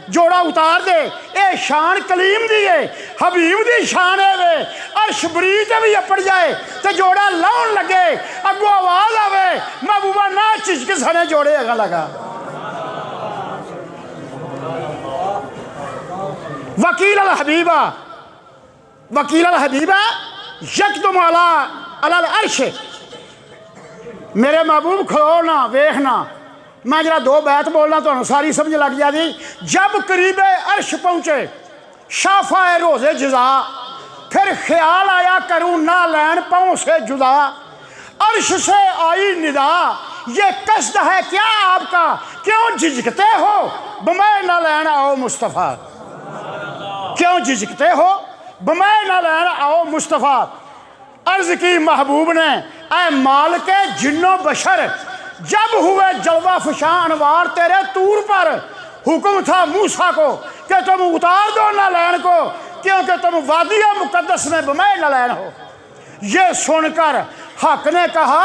जोड़ा उतार दे। ये शान कलीम दी है, हबीब दी शान है वे। अर्श बरी ते भी अपड़ जाए तो जोड़ा लाउन लगे, अगो आवाज आवे महबूबा ना झिझक सने जोड़े अगा लगा। वकील अल हबीबा, वकील अल हबीबा यकदम अला अल अर्श। मेरे महबूब खलो ना वेखना, मैं जरा दो बैत बोलना तो सारी समझ लग जाती। जब करीबे अर्श पहुंचे शाफाए रोज़े जजा, फिर ख्याल आया करूं ना लैन पाँव से जुदा। अर्श से आई निदा, ये कष्ट है क्या आपका, क्यों झिझकते हो बमै ना लैन आओ मुस्तफ़ा। क्यों झिझकते हो बमै ना लैन आओ मुस्तफ़ा। अर्ज की महबूब ने ऐ माल के जिन्नो बशर, जब हुए जलवा फशा अनवार तेरे तूर पर, हुक्म था मूसा को कि तुम उतार दो नालैन को, क्योंकि तुम वादिया मुकद्दस में बमै नालैन हो। ये सुनकर हक ने कहा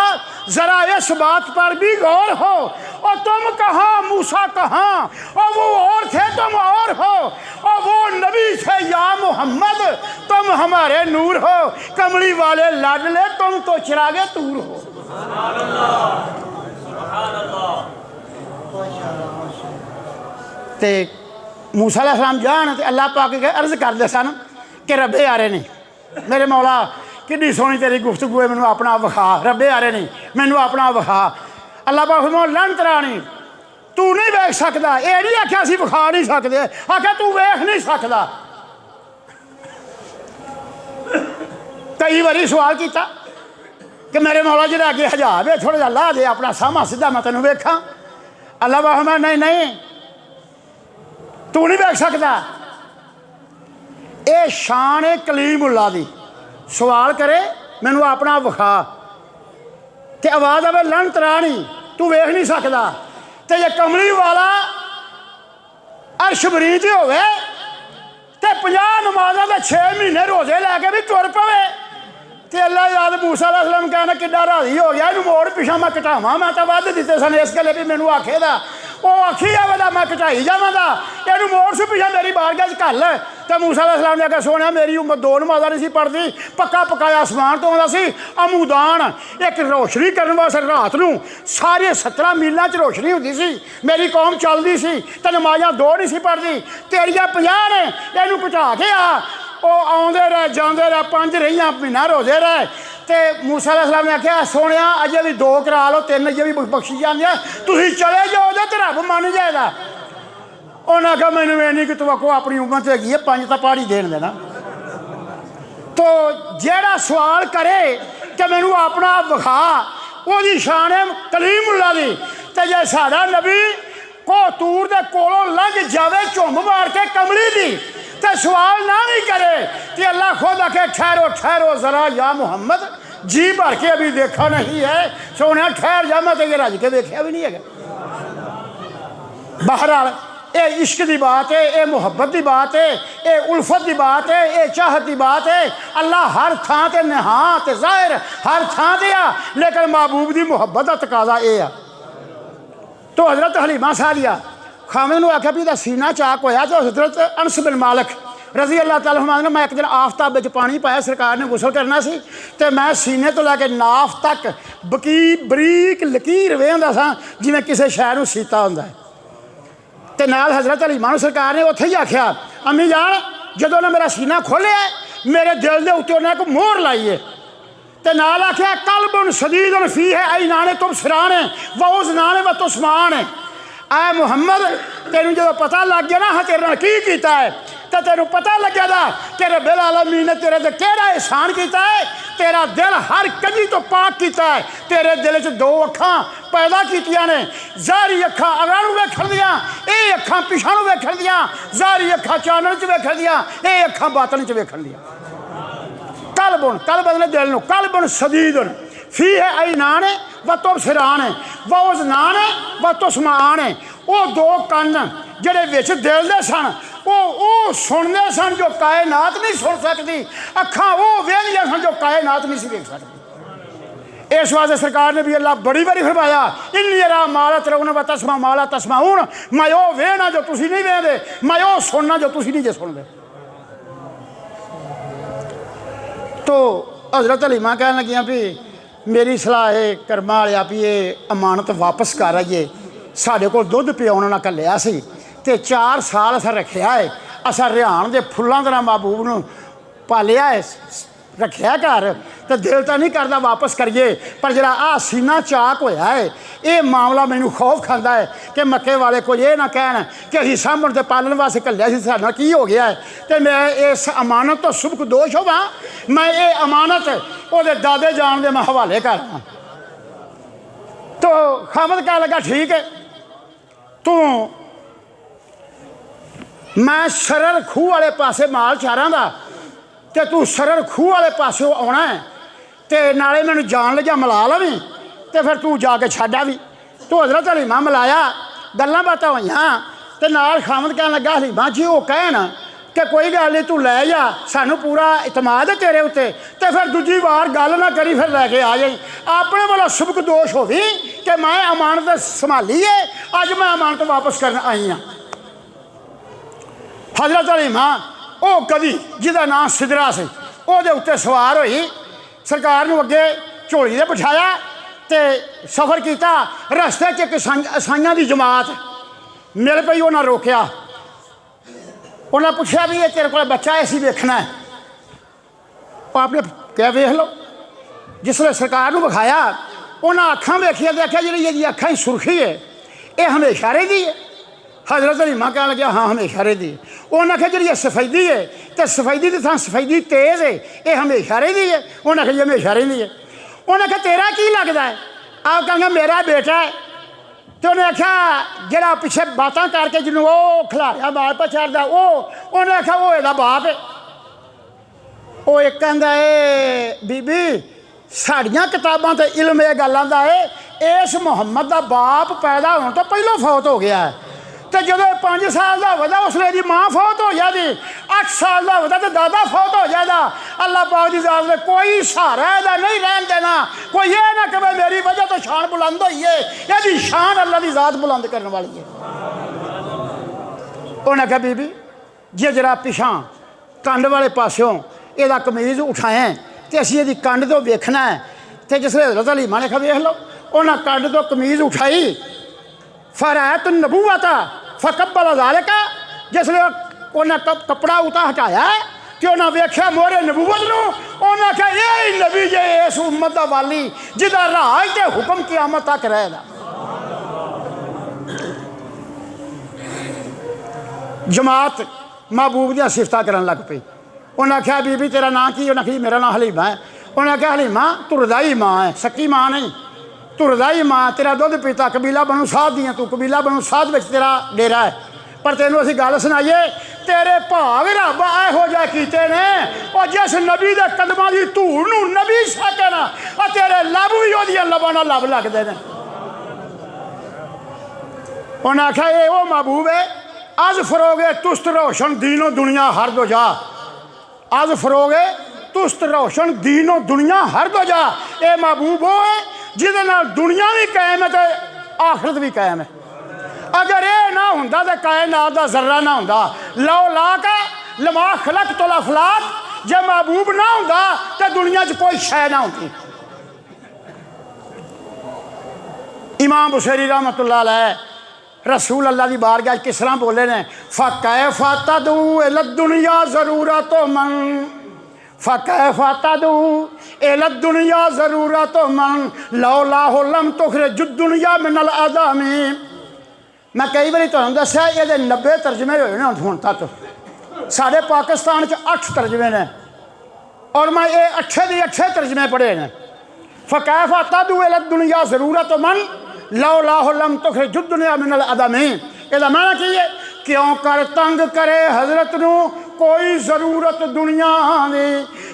जरा इस बात पर भी गौर हो, और तुम कहाँ मूसा कहाँ, और वो और थे तुम और हो, और वो नबी थे या मोहम्मद तुम हमारे नूर हो। कमली वाले लाडले तुम तो चिरागे तूर हो। ते मूसा अलैहिस्सलाम जान ते अल्लाह पाक के अर्ज करते सन कि रब्बे यारे ने मेरे मौला कितनी सोहनी तेरी गुफ्तगू है, मैनू अपना विखा। रब्बे यारे ने मैनू अपना विखा। अल्लाह पाक फरमाउंदा लानत रानी तू नहीं वेख सकदा, ये नहीं आख्या असीं विखा नहीं सकदे, आख्या तू वेख नहीं सकदा। कई बारी सवाल किया कि मेरे मौला जो अगे हजाब है थोड़ा जहा ला दे अपना सामा सीधा मैं तेन वेखा। अल्लाह पाक फरमाया नहीं नहीं तू नहीं वेख सकदा। ये शान है कलीमुल्लाह दी। सवाल करे मैनू अपना विखा ते आवाज़ आवे लानत रानी तू वेख नहीं सकदा। ते जे कमली वाला अर्श बरीत होवे ते 50 नमाज़ां ते 6 महीने रोज़े लैके भी तुर पवे ते अल्लाह याद मूसा अलैहिस्सलाम कहना किड्डा राजी हो गया, इनू मोड़ पिछा मैं घटावां, मैं तो वध दिते सन इस गल्ले भी मैनू आखे दा वो आखी जावेगा मैं घटाई जावांगा, इनू मोड़ से पिछा मेरी बारगाह च घल। तो मूसा अलैहिस्सलाम ने आख्या सोहणिया मेरी उम्र 2 नमाज़ां नहीं सी पढ़दी, पक्का पकाया आसमान तो आउंदा सी अमूदान एक रोशनी करने वास्ते रात नूं सारे 17 मीलों च रोशनी हुंदी सी, मेरी कौम चलदी सी ते नमाज़ां 2 नहीं सी पढ़दी, तेरियां 50 ने, इनू घटा के आ। वो आउंदे रहे जांदे रहे 5 रहियां महीना रोजे रहे। तो मूसा अलैहिस्सलाम ने आख्या सोहणिया अजे भी 2 करा लो, 3 अजे भी बख्शी जांदे, तुसीं चले जाओ ते रब मन जाएगा। उन्हें आख्या मैनू इन्नी कि तवक्को अपनी उम्र तो हैगी है, 5 तो पहाड़ी देन देना। तो जेड़ा सवाल करे कि मैनू अपना विखा, ओहदी शान है कलीमुल्लाह दी। ते जे साडा नबी को तूर दे कोलों लंघ जावे झुंम मार के कमली दी ते सवाल ना भी करे तो अल्लाह खुद आखे ठहरो ठहरो जरा या मोहम्मद, जी भर के अभी देखा नहीं है। सोने ठहर जा मैं तो ये रज के देखा भी नहीं है। बहरहाल ये इश्क की बात है, ये मुहब्बत की बात है, ये उल्फत की बात है, ये चाहत की बात है। अल्लाह हर थां ते निहां ते ज़ाहिर हर थां ते आ, लेकिन महबूब की मुहब्बत का तकाजा ये आ। तो हज़रत हलीमा सादिया खामिद ने आख्या भी इहदा सीना चाक होया। तो हज़रत अनस बिन मालिक रज़ी अल्लाह तआला अन्हु ने मैं एक दिन आफ्ताब में पानी पाया, सरकार ने गुसल करना सी ते मैं सीने तो लैके नाफ तक बरीक लकीर वेंदा सा जिवें किसी शै नूं सीता हुंदा है। ते नाल हज़रत हलीमा नूं सरकार ने उत्थे ही आख्या अम्मी जान जदों ने मेरा सीना खोलिया मेरे दिल के उत्ते उन्हें एक मोहर लाई है। ते नाल आख्या कल्बुन सदीदुन फी है आई नाने तुम सिराने वउज नाने व तुस्मान है। ऐ मुहम्मद तेनू जो पता लग गया ना हाँ तेरे नाल की कीता है, तो तेनू पता लग्या दा कि रब्बुल आलमीन ने तेरे ते केड़ा एहसान किया है। तेरा दिल हर कजी तो पाक किया है, तेरे दिल च 2 अखां पैदा कीतियां ने, ज़ाहरी अखां अगां नूं वेखण दियां, ये अखां पिछां नूं वेखण दियां, ज़ाहरी अखां चानण च वेखण दियां, ये अखां बातन च वेखण दियां। कल्बुन कल्ब ने दिल नूं, कल्बुन सदीदुन फी है आई नाने व तुम सिराने वउज नाने व तुस्माने। वो 2 कन्न जेड़े विच दिल दे सन वो सुनते सन जो कायनात नहीं सुन सकती, अखां वो वेखदियां सन जो कायनात नहीं सी वेख सकती। इस वास्ते सरकार ने भी अल्लाह बड़ी बारी फरमाया इन्नी रा माला तरौन व तस्मा माला तस्माऊन, मैं वो वेहना जो तुसी नहीं वेहदे, मैं वो सुनना जो तुसी नहीं जे सुनदे। तो हज़रत हलीमा कहन लगियां भी मेरी सलाह है कर्मा वालिया भी ये अमानत वापस कर आइए, साढ़े कोल दुध पियाउण उन्हां घल्लिया सी ते 4 साल असां रखिया है, असां रिहान दे फुल्लां तरह महबूब नूं पालिया है, रखिया घर, तो दिल तो नहीं करता वापस करिए, पर जरा आ सीना चाक होया है ये मामला मैनू खौफ खांदा है कि मक्के वाले को ये ना कहन कि असीं सामण ते पालन वास्ते घल्लिया सी, साडे नाल की हो गया है, तो मैं इस अमानत तो सुबक दोष होवां, मैं ये अमानत उहदे दादे जान दे मैं हवाले करां। तो खामद कह लगा ठीक है, तू मैं सरल खूह वाले पासे माल चारां दा ते तू सरल खूह वाले पासों आना है, तो नाले मैनू जान लग्या मिला लवी, तो फिर तू जाके छड्ड भी। तो हज़रत हलीमा मिलाया, गल्लां बातां होईयां, ते नाल खामद कहन लगा हलीमा जी वो कहन कि कोई गल नहीं तू लै जा, सानू पूरा इतमाद है तेरे उत्ते, तो फिर दूजी बार गल ना करी फिर लैके आ जाई, अपने वाला सुबक दोष होवी कि मैं अमानत संभाली है, अज मैं अमानत वापस करन आई हाँ। हज़रत हलीमा वो कदी जिहदा नाम सिदरा से ਉਹਦੇ ਉੱਤੇ सवार होई, सरकार नूं अगे झोली दे बिठाया ते सफ़र किया, रस्ते च एक ईसाइयां दी जमात मिल पई, उन्हें रोकया, उन्हें पुछया भी ये तेरे को बच्चा ऐसी वेखना है, आपने क्या वेख लो। जिसले सरकार नूं विखाया उन्हें अखां वेखिया तो आख्या जी ये अखां ही सुरखी है, ये हमेशा रहिंदी है। हज़रत हलीमा कह लग्या हाँ हमेशा रहिंदी है। उन्हें आख्या जी सफेदी है तो सफेदी की थां सफेदी तेज़ है, ये हमेशा रहिंदी है, उन्हें आख्या जी हमेशा रहिंदी है। उन्हें आख्या तेरा की लगता है, आप कहेंगे मेरा बेटा है, तो उन्हें आख्या जरा पिछे बातें करके जिन्हों वो खिलाया बाल पर चढ़ता वो, उन्हें आख्या वो एदा बाप है। वो एक कहता है बीबी साड़ियाँ किताबां ते इल्म ये गल्लां दा है, इस मुहम्मद का बाप पैदा होने तो पहलों फौत हो गया है, तो जो 5 साल का होता उसने जी माँ फौत हो जाती, 8 साल का होता तो दादा फौत हो जाता। अल्लाह पाक की जात ने कोई सहारा इहदा नहीं रहन देना, कोई ये ना कहे मेरी वजह तो शान बुलंद हुई है, यदि शान अल्लाह की जात बुलंद करने वाली है। उन्हें आख्या बीबी जे जरा पिछा कंड वाले पासों यदा कमीज उठाएं तो असीं यदि कंड तो वेखना है, तो जिसले हज़रत हलीमा ने कहा वेख लो, उन्हें कंड तो कमीज उठाई, फरैत नबूवत फकब्बल ज़ालिका, जिसले उन्हें कपड़ा उता हटाया तो उन्हें वेख्या मोहरे नबूवत नूं, उन्हें आख्या यही नबी जे इस उम्मत का वाली जिहदा राज ते हुक्म क़यामत तक रहेगा। जमात महबूब दी सिफतां करन लग पई। उन्हें आख्या बीबी तेरा नाम की, उन्हें आख्या मेरा नाम हलीमा है। उन्हें आख्या हलीमा तू रज़ाई माँ है, सक्की माँ नहीं, तू रज़ाई माँ, तेरा दुध पीता कबीला बनू साध दियाँ, तू कबीला बनू साध विच तेरा डेरा है, पर तेनों असीं गल सुनाइए तेरे भाग रब इहो जिहा कीते ने, और जिस नबी दे कदमां दी धूड़ नूं नबी सकन और तेरे लब भी ओहदियां लबां नाल लब लगदे ने। उन्हें आख्या ये वो महबूब है अज फरोगे तुस्त रोशन दीनो दुनिया हर दो जा, अज फरोगे तुस्त रोशन दीनो दुनिया हर दो जा। ये महबूब वो है जिहदे नाल दुनिया भी कायम है तो आखिरत भी कायम है। अगर ये ना होंदा तो कायनात दा जर्रा ना होंदा, लो लाक लमा खलक तो अफलाक, जे महबूब ना होंदा तो दुनिया च कोई शै ना होती। इमाम बुसैरी रहमतुल्लाह अलैह रसूल अल्लाह की बारगाह किस तरह बोले ने, फ़कैफ़ तदू इला दुनिया ज़रूरत मन, फ़कैफ़ तदू इला दुनिया ज़रूरत मन, लौलाहु लम तुखरिज दुनिया मिनल आदमी। मैं कई बार तुहानूं दस्सिया ये 90 तर्जमे होए ने हुण तक, साढ़े पाकिस्तान च 8 तर्जमे ने और मैं ये 8 तर्जमे पढ़े ने। फ़कैफ़ तदू इला दुनिया ज़रूरत मन, लौलाहु लम तुखरिज दुनिया मिनल आदमी। इसदा माना की है, क्यों कर तंग करे हज़रत नूं कोई ज़रूरत दुनिया दी,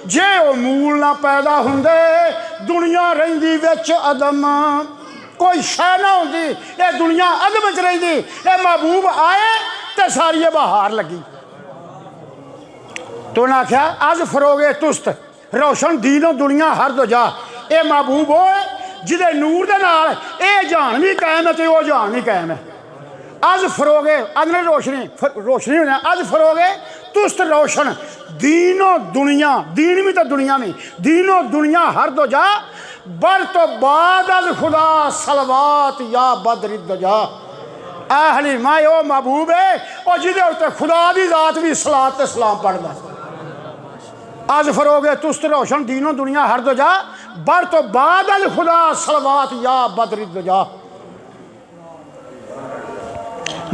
जे वो मूल ना पैदा हुंदे दुनिया रहिंदी विच अदम, कोई शै ना होंदी ये दुनिया अदम च रहिंदी। ये महबूब आए तो सारी बहार लगी। तो उन्हें आख्या अज फरोगे तुस्त रोशन दीनो दुनिया हर दो जा, ये महबूब वो है जिदे नूर दे नाल ये जहान भी कायम है तो वो जहान भी कायम है। अज फरोगे अदन रोशनी रोशनी होना अज फरोगे तुस्त रोशन दीनो दुनिया दीन भी तो दुनिया में दीनो दुनिया हर दो जा बर तो बाद अज खुदा सलवात या बदरिद जा। आहली माए वो महबूब है और जिदे उत्ते खुदा की जात भी सलात ते सलाम पढ़दा। अज फरोगे तुस्त रोशन दीनो दुनिया हर दो जा बर तो बाद अज खुदा सलवात या बदरिद जा।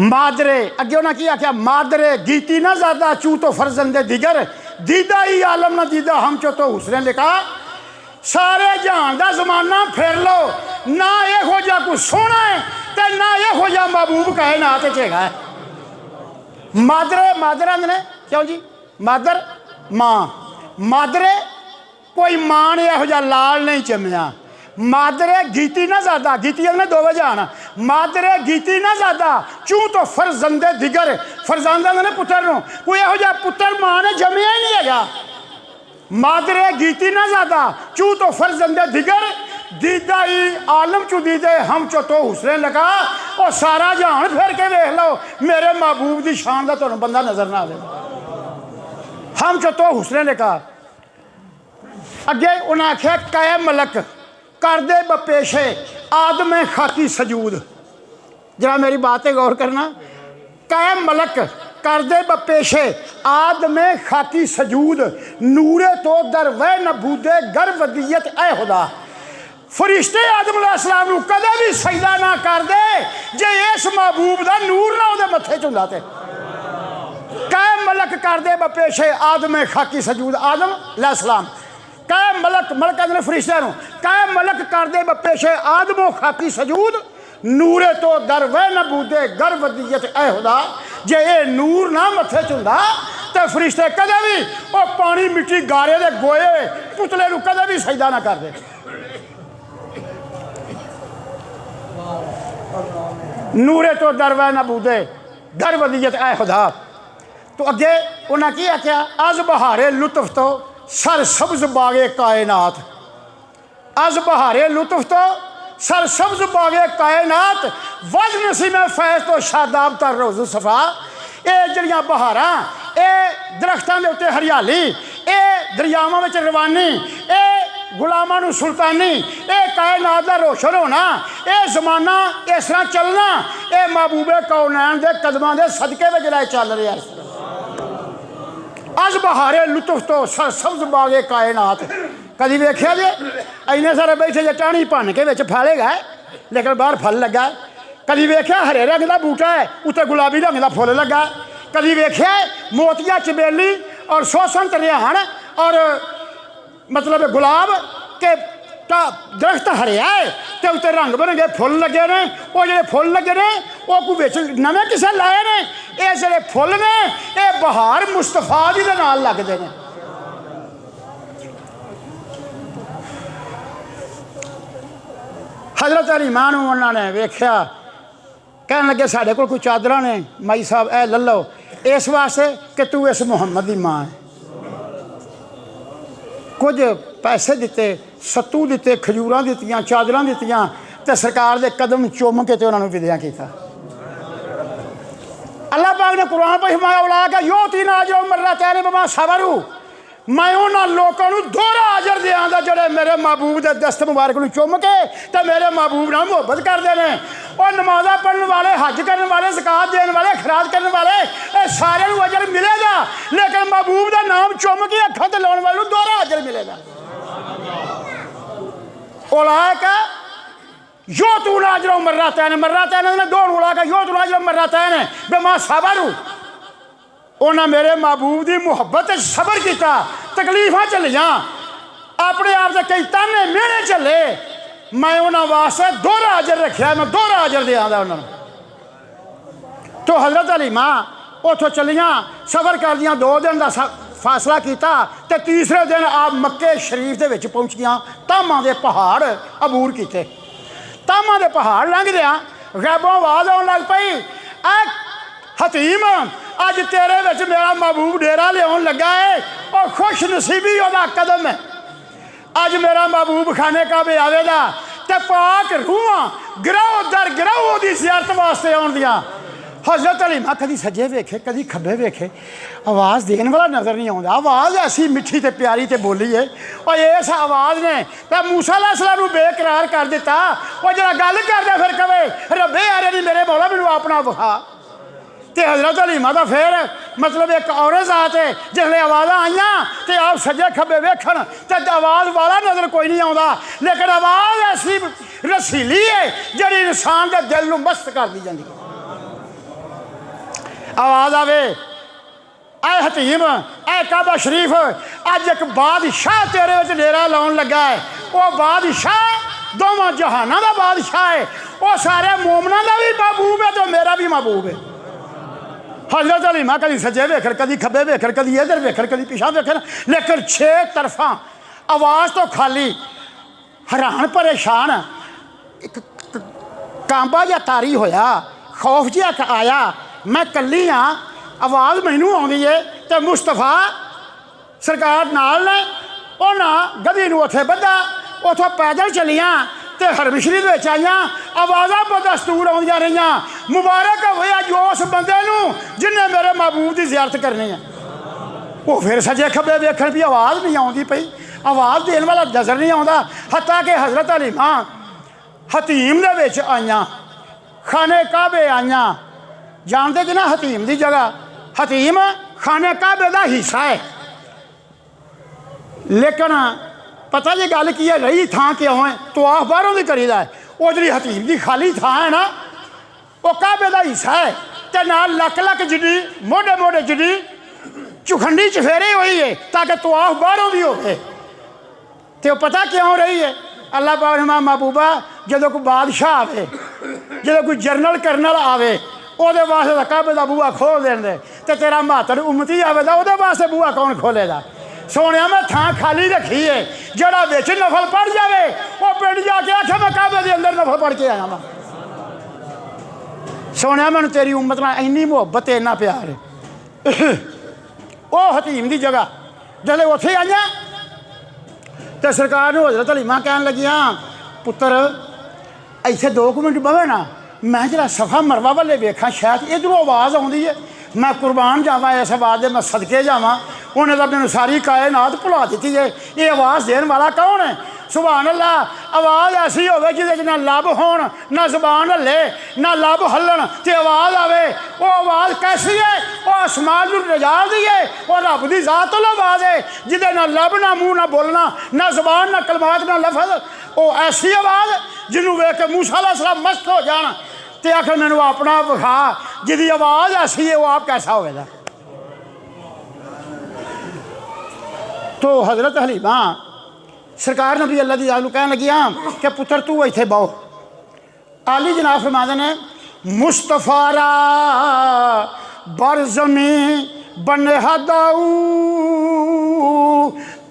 मादरे अगे उन्हें की आख्या मादरे गीती ना ज्यादा चू तो फर्जंदे दिगर दीदा ही आलम ना दीदा हम चो तो हुसने लिखा। सारे जहान का जमाना फिर लो ना यहो जा कुछ सोना है तो ना यहो जा महबूब कहे ना तो चेगा है। मादरे मादर आंदे ने क्यों जी मादर मां मादरे कोई मां ने यहो जा लाल नहीं चमिया। मादरे गीती ना ज्यादा गीती ने दोवे जान मादरे गीती ना ज्यादा चू तो फर्जंदे दिगर फरजांदा ने पुत्र नु कोई यहो जा पुत्र मां ने जमिया ही नहीं है। मादरे गीती ना ज्यादा चू तो फर्जंदे दिगर दीदा ही आलम चू दीदे हम चो तो हुसने लगा। और सारा जहान फिर के देख लो मेरे महबूब की शान का तुहानू बंदा नजर ना आए। हम चो तो हुसने लगा। अगे उन्हें आख्या कै मलक कर दे बपेशे आदम खाकी सजूद। जरा मेरी बात है गौर करना। कै मलक कर दे बपेशे आदम खाकी सजूद नूरे तो दर वह नबूदे गर वदीयत ए खुदा। फरिश्ते आदम अलैहिस्सलाम नू कदे भी सजदा ना कर दे जे इस महबूब दा नूर ना उहदे मत्थे च हुंदा ते। कै मलक कर दे बपेशे आदम खाकी सजूद आदम अलैहिस्सलाम कै मलक मलक ने फरिश्ते नू कै मलक कर दे बपेशे आदमो खाकी सजूद नूरे तो दर वह नबूदे गर वदीयत ए खुदा। जे ये नूर ना मत्थे च हुंदा ते फरिश्ते कदे भी वो पानी मिट्टी गारे दे गोए पुतले नू कदे भी सजदा ना करदे। नूरे तो दर वह नबूदे गर वदीयत ए खुदा। तो अगे उन्हें की आख्या अज बहारे लुत्फ तो सर सब्ज बागे कायनात। अज बहारे लुत्फ तो सर सब्ज बागे कायनात वज नसी में फैज तो शादाब तर रोज़ सफा। ये जड़ियाँ बहारां ये दरख्तों के उत्ते हरियाली ये दरियावां में रवानी ये गुलामां नू सुल्तानी ये कायनात का रोशन होना ये जमाना इस तरह चलना ये महबूबे कौनैन के कदमां के सदके में जरा चल रहा है। अज बहारे लुत्फ तो सर सब्ज बागे कायनात। कभी वेख्या जे इन्ने सारे बैठे जे टाणी भन के विच फैले गए लेकिन बाहर फल लगा। कभी वेख्या हरे रंग का बूटा है उत्ते गुलाबी रंग का फुल लगा। कभी वेख्या मोतिया चबेली और सोसन तरियाण और मतलब गुलाब के दरख्त हरिया है तो उत्ते रंग बिरंगे फुल लगे ने। वो जो फुल लगे ने वो कोई बिच नवे किसे लाए ने ये जो फुल ने ये बहार मुस्तफा जी दे नाल लगदे ने। हजरत अली मां नूं उन्होंने वेख्या कह लगे साढ़े कोल कोई चादर ने माई साहब ए ले लो इस वास्ते कि तू इस मुहम्मद की मां है। कुछ पैसे दिते सत्तू दिते खजूरां दित्तियां चादरां दित्तियां ते सरकार दे कदम चुम के ते उन्होंने विदया किया। अल्लाह पाक ने कुरान पर हिमाया उला के यो तीन आज मर्रा तेरे बमा सबरू मैं उन्होंने लोगों को दोहरा अजर देंदा जोड़े मेरे महबूब के दस्त मुबारक को चुम के तो मेरे महबूब नाल मुहब्बत करते हैं। और नमाजा पढ़ने वाले हज करने वाले ज़कात देने वाले खराज करने वाले ये सारे अजर मिलेगा लेकिन महबूब का नाम चुम के अखा से लाने वाले दोहरा अजर मिलेगा। उला का यो तू नाजर मर्रा तैन ने दो उला का यो तू नाजर मर्रा तैन बेमा सबरू। उन्हें मेरे महबूब की मुहब्बत सबर किया तकलीफा चलिया अपने आप से कई ताने मेरे चले मैं उन्होंने वास्ते दोहरा अजर रखा मैं दोहरा अजर दिया उन्होंने। तो हजरत अली मां उतों चलिया सफर कर दिया 2 दिन का फासला किया तो तीसरे दिन आप मक्के शरीफ के पहुँच गया तामां के पहाड़ अबूर किए। तामां के पहाड़ लंघदिया गैबों आवाज आने लग पई ए हतीम अज तेरे विच मेरा महबूब डेरा लिया लगा है और खुश नसीबी वह कदम है। अज मेरा महबूब खाने काबे आवेगा तो पाक रूहां गिराओ दर गिराओ ओदी ज़ियारत वास्ते आउण दियां। हज़रत हलीमा कदी सज्जे वेखे कदी खब्बे वेखे, आवाज़ देने वाला नज़र नहीं आता। आवाज़ ऐसी मिठी ते प्यारी ते बोली है और इस आवाज़ ने तो मूसा अलैहिस्सलाम नूं बेकरार कर दिता। और जरा गल करदा फिर कवे रब्बे यारे नी मेरे मौला मैनूं अपना विखा। तो हज़रत हलीमा का फिर मतलब एक औरत जात है जिसले आवाज़ा आईयां तो आप सज्जे खब्बे वेखण तो आवाज़ वाला नज़र कोई नहीं आता, लेकिन आवाज़ ऐसी रसीली है जिहड़ी इंसान के दिल नूं मस्त कर दी जाती है। आवाज़ आवे ऐ हतीम ऐ काबा शरीफ अज एक बादशाह तेरे विच डेरा लाउण लगा है। वह बादशाह दोवां जहानां दा बादशाह है, वह सारे मोमनां दा भी महबूब है तो मेरा भी महबूब है। हज़रत हलीमा कभी सज्जे वेखण कभी खब्बे वेखण कभी इधर वेखण कभी पिछा वेखण, लेकिन 6 तरफा आवाज़ तो खाली। हैरान परेशान एक कांबा जिहा तारी होया, खौफ जिहा आया, मैं कली हाँ, आवाज़ मैनू आउंदी है तो मुस्तफा सरकार नाल ने उन्हां गधी नूं उत्थे बद्धा, उत्थों पैदल चलियां तो हरम शरीफ आईयां। आवाज़ां बदस्तूर आउंदियां रहियां, मुबारक होया जो उस बंदे नूं जिन्हें मेरे महबूब की ज़ियारत करनी है। वो फिर सजे खब्बे वेखण भी आवाज़ नहीं आउंदी पई, आवाज़ देने वाला नज़र नहीं आता। हत्ता कि हज़रत हलीमा हतीम दे विच आईयां, खाने काबे आईयां। जानते कि ना हतीम की जगह, हतीम खाने काबे का हिस्सा है, लेकिन पता जी गल की है रही थां क्यों है तो आख बाहरों की करीदा है। वो जी हतीम की खाली थां है ना वो काबे का हिस्सा है तो नाल लक लक जिडी मोढे मोढे जिडी चुखंडी चफेरे हुई है ताकि तवाफ बाहरों भी हो। तो पता क्यों रही है? अल्लाह पाक ने महबूबा जो कोई बादशाह आवे, जो कोई जनरल करनल आवे ਉਹਦੇ ਵਾਸਤੇ ਤਾਂ ਕਾਬੇ ਦਾ ਬੂਹਾ ਖੋਲ ਦੇਂਦੇ ਤੇ ਤੇਰਾ ਮਾਤਰ ਉਮਤੀ ਆਵੇਦਾ ਉਹਦੇ ਵਾਸਤੇ ਬੂਹਾ ਕੌਣ ਖੋਲੇਗਾ? ਸੋਹਣਿਆ ਮੈਂ ਥਾਂ ਖਾਲੀ ਰੱਖੀ ਏ, ਜਿਹੜਾ ਵਿੱਚ ਨਫਲ ਪੜ ਜਾਵੇ ਉਹ ਪਿੰਡ ਜਾ ਕੇ ਆਖੇ ਮੈਂ ਕਾਬੇ ਦੇ ਅੰਦਰ ਨਫਲ ਪੜ ਕੇ ਆਇਆ ਵਾਂ। ਸੋਹਣਿਆ ਮੈਨੂੰ ਤੇਰੀ ਉਮਤ ਨਾਲ ਇੰਨੀ ਮੁਹੱਬਤ ਇੰਨਾ ਪਿਆਰ ਹੈ। ਉਹ ਹਤੀਮ ਦੀ ਜਗ੍ਹਾ ਜਦੋਂ ਉੱਥੇ ਆਈਆਂ ਤੇ ਸਰਕਾਰ ਨੂੰ ਹਜ਼ਰਤ ਹਲੀਮਾ ਕਹਿਣ ਲੱਗੀਆਂ ਪੁੱਤਰ ਇੱਥੇ 2 ਮਿੰਟ ਬਵੇ ਨਾ, मैं जरा सफ़ा मरवा वाले वेखा शायद इधरों आवाज़ आती है, मैं कुर्बान जावा इस आवाज़ दे, मैं सदके जावा। उन्हें तो मैंने सारी कायनात भुला दी है, ये आवाज़ देने वाला कौन है? सुभान अल्लाह। आवाज़ ऐसी होवे जिहदे ना लब होण ना ज़बान हल्ले ना लब हल्लन ते आवाज़ आवे। वो आवाज़ कैसी है? वो आसमान नूं रजा दी है, वो रब दी ज़ात वाली आवाज़ है जिहदे ना लब ना मूँह ना बोलना ना ज़बान ना कलमात ना लफज। वो ऐसी आवाज़ जिन्हों वेख के मूसा अलैहिस्सलाम मस्त हो जान तो आखिर मैनू अपना विखा जिहदी आवाज़ ऐसी है वो आप कैसा होगा। तो हज़रत हलीमा सरकार नबी अल्लाह दी आलू कहन लगी कि पुत्र तू इत्थे बहो। आली जनाब फरमाते ने मुस्तफारा बरज़मी बने हदाऊ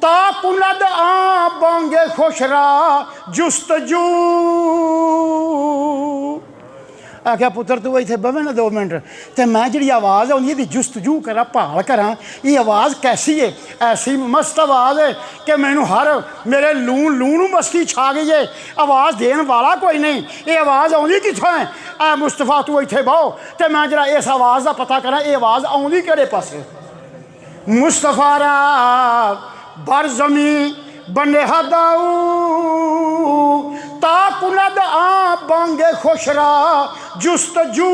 ता कुलद आ बांगे खुशरा जुस्तजू। आख्या पुत्र तू इत्थे बवे ना 2 मिनट तो मैं जी आवाज़ आती है जुस्तजू करा भाल करा ये आवाज़ कैसी है? ऐसी मस्त आवाज़ है कि मैनू हर मेरे लूं मस्ती छा गई है। आवाज़ देने वाला कोई नहीं, ये आवाज़ आती कितों है? ऐ मुस्तफा तू इत्थे बहो तो मैं जरा इस आवाज़ का पता करा ये आवाज़ आती किहड़े पासे। मुस्तफारा बरज़मी बने हदाऊ ता कुलद आ बांगे खुशरा जुस्तजू।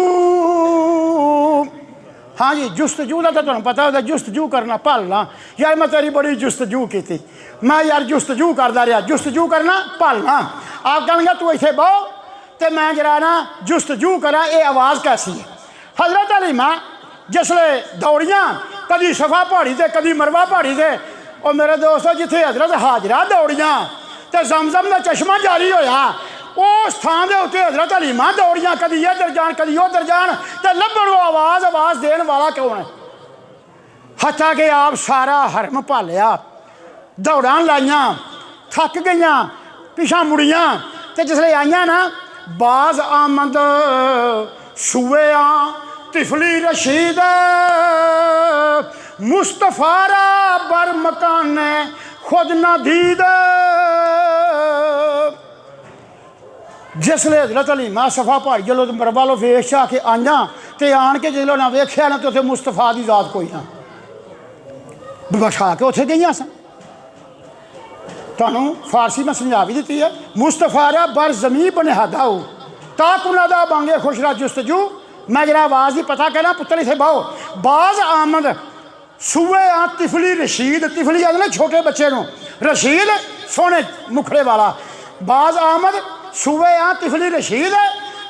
हाँ जी जुस्तजू का तो तुहानूं पता होता, जुस्तजू करना भालना। यार मैं तेरी बड़ी जुस्तजू की थी, मैं यार जुस्तजू करता रहा। जुस्तजू करना भालना। आप कहेंगे तू इत्थे बहो तो मैं जरा ना जुस्तजू करा ये आवाज़ कैसी है। हज़रत हलीमा जिसले दौड़ियाँ कभी सफ़ा पहाड़ी से कभी मरवा पहाड़ी से, और मेरे दोस्तों जिथे हज़रत हाजरा दौड़ियाँ तो जमजम का चश्मा जारी होया उस थां दे उत्ते हज़रत हलीमा दौड़ियाँ कभी इधर जान कभी उधर जान तो लभण वो आवाज़ देने वाला कौन है? हत्ता कि आप सारा हरम भालिया दौड़ा लाइया थक गई पिछा मुड़ियाँ तो जिसले आईयां ना बाज आमद सूए तिफली रशीद मुस्तफारा बर मकान खुद ना दीद। जिसले हज़रत हलीमा सफ़ा पहाड़ी जलो मरबा लो वेश चा के आईया तो आन के जो ना वेख्या ना तो उत्थे मुस्तफा की जात कोई ना बिठा के उत्थे गई सन तुहानू फारसी में समझा भी दी है मुस्तफा रा बर जमी बनहादा हो ताकुना दा बांगे खुशरा जुस्तजू मैं जरा आवाज़ ही पता कहना पुत्र इसे बाओ बाज आमद सूए आ तिफली रशीद तिफली आदि ना छोटे बच्चे को रशीद सोने मुखड़े वाला बाज आमद सूए आ तिफली रशीद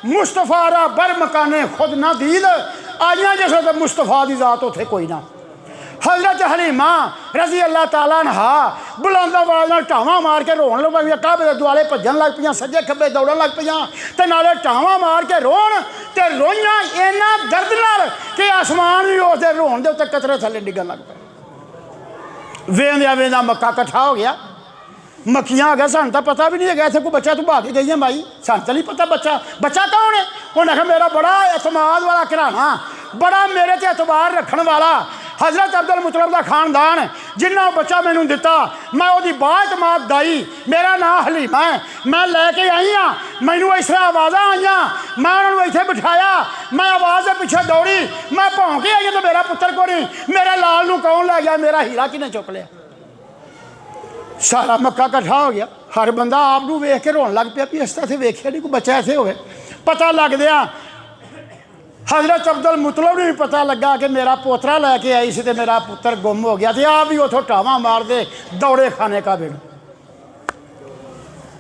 मुस्तफा रा बर मकाने खुद ना दीद आइया जिस मुस्तफा की जात उत्थे कोई ना हज़रत हलीमा रज़ी अल्लाह तआला अन्हा बुलंद आवाज़ नाल टावां मार के रोन लग पईयां काबे दे दुआले भज्जन लग पईयां सज्जे खब्बे दौड़न लग पईयां ते नाले टावां मार के रोन ते रोइयां इन्ना दर्द नाल कि आसमान भी उसदे रोन दे उत्ते कतरे थल्ले डिगन लग पे वेंदिया वेंदा मक्का कट्ठा हो गया मक्खियां आ गया सानूं तां पता भी नहीं है इत्थे कोई बच्चा तूं भाग के गई है भाई सानूं तां नहीं पता बच्चा कौन है उन्हें आखिया मेरा बड़ा एतमाद वाला घराना बड़ा मेरे ते एतबार रखण वाला हज़रत अब्दुल मुतलब का खानदान जिन्ना बच्चा मैनू दिता मैं वो बातमाद दाई मेरा नाम हलीमा है मैं लैके आई हाँ मैनू इस तरह आवाज़ा आईया मैं उन्होंने इतने बिठाया मैं आवाज़ के पिछे दौड़ी मैं भौंक आई तो मेरा पुत्र को नहीं मेरे लाल नू कौन लै गया मेरा हीरा किने चुक लिया सारा मक्का कट्ठा हो गया हर बंदा आप वेख के रोन लग पिया भी इस तरह से वेख्या नहीं कोई बच्चा ऐसे होवे पता लग दिया हज़रत अब्दुल मुतलब ने भी पता लगा कि मेरा पोतरा लैके आई सी तो मेरा पुत्र गुम हो गया तो आप भी उतों टावां मार दे दौड़े खाने का बिन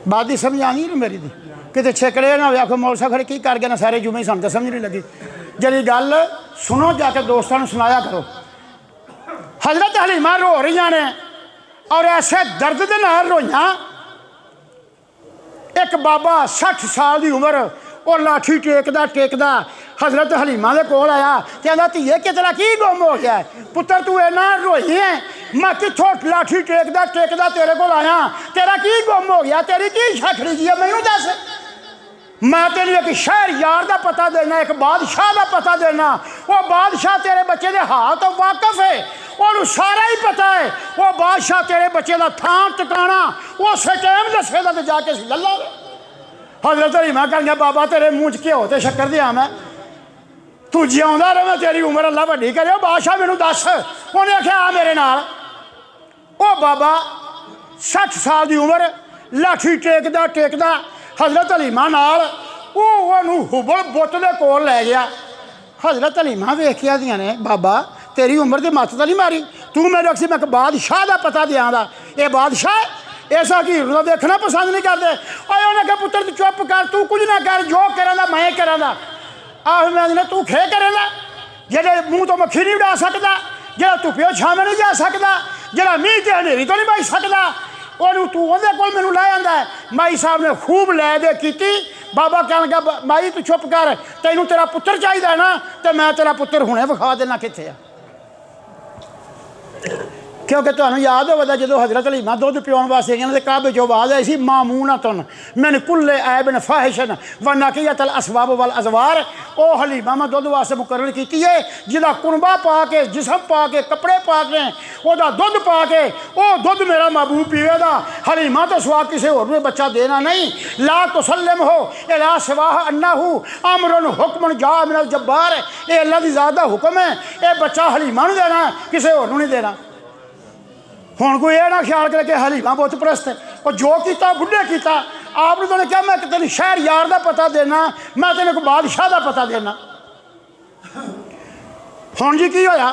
बात ही समझ आनी ना मेरी कितने छेकड़े ना हो आखो मौल साहब खड़े की कर गए ना सारे जुमे ही सानू समझ नहीं लगी जरी गल सुनो जाके दोस्तों ने सुनाया करो हज़रत हलीमा रो रही ने और ऐसे दर्द के नाल रोइयां एक बाबा 60 साल की उम्र और लाठी टेकदा हज़रत हलीमा के कोल आया कहता धीए कि तेरा की गुम हो गया पुत्र तू इन्ना रोई है मैं कितों लाठी टेकदा तेरे को आया तेरा की गुम हो गया तेरी की छखड़ी जी है मैनू दस मैं तेन एक शहर यार का पता देना एक बादशाह का पता देना वो बादशाह तेरे बच्चे के हाल तो वाकफ है और सारा ही पता है वो बादशाह तेरे बच्चे का थां टिकाना उस टाइम दसेगा तो जाके लल्ला हज़रत हलीमा कह गया बाबा तेरे मूँह च घ्यो तो शक्कर दिया मैं तू जिउंदा रहे तेरी उम्र अल्लाह वड्डी करे बादशाह मैनू दस उन्हें आख्या आ मेरे नाल ओ बाबा 60 साल की उम्र लाठी टेकदा हज़रत हलीमा नाल ओनू हुबल बुत दे कोल लै गया हज़रत हलीमा वेख के आदियां ने बाबा तेरी उम्र की मत तो नहीं मारी तू मेरे अक्सी मैं बादशाह का पता दियाँ ये बादशाह ऐसा कि देखना पसंद नहीं करते और उन्हें कहा पुत्र तू चुप कर तू कुछ ना कर जो करा मैं करा आह मैं तू खे करेगा जेडे मूँह तो मक्खी नहीं उड़ा सकता जो धुप्पियों छावे नहीं जा सकता जरा मीह ते हनेरी तो नहीं बच सकता उन्होंने तू उहदे कोल मैनू लै आंदा है माई साहब ने खूब लै दे की बाबा कह लगा माई तू चुप कर तैनू तेरा पुत्र चाहिए ना तो मैं तेरा पुत्र हुणे विखा देना कित्थे आ क्योंकि तुहानू याद होगा जो हज़रत हलीमा दुध पियाउण वास्ते गए काबे चो आवाज़ आई सी मामूनतन मैन कुल्ले ऐबन फाहिशन व नकियतल असबाब वल अज़वार ओ हलीमा मैं दुध वास्ते मुकर्रर की है जिहदा कुनबा पा के जिसम पा के कपड़े पा के वह दुध पा के वह दुध मेरा महबूब पीवेगा हलीमा तो सवा किसी होर नूं बच्चा देना नहीं ला तुसल्लिम हो इला सिवाह अन्नहु अमरुन हुक्मन जा मिनल जब्बार ये अल्लाह की ज़ात दा हुक्म है ये बच्चा हलीमा नूं देना किसी होर नूं नहीं देना हुण कोई यह ना ख्याल करे कि हलीमा बुत परस्त है और जो किया बुढ़े किया आपने तो क्या मैं तेन शहर यार का पता देना मैं तेन को बादशाह का पता देना हुण जी की होया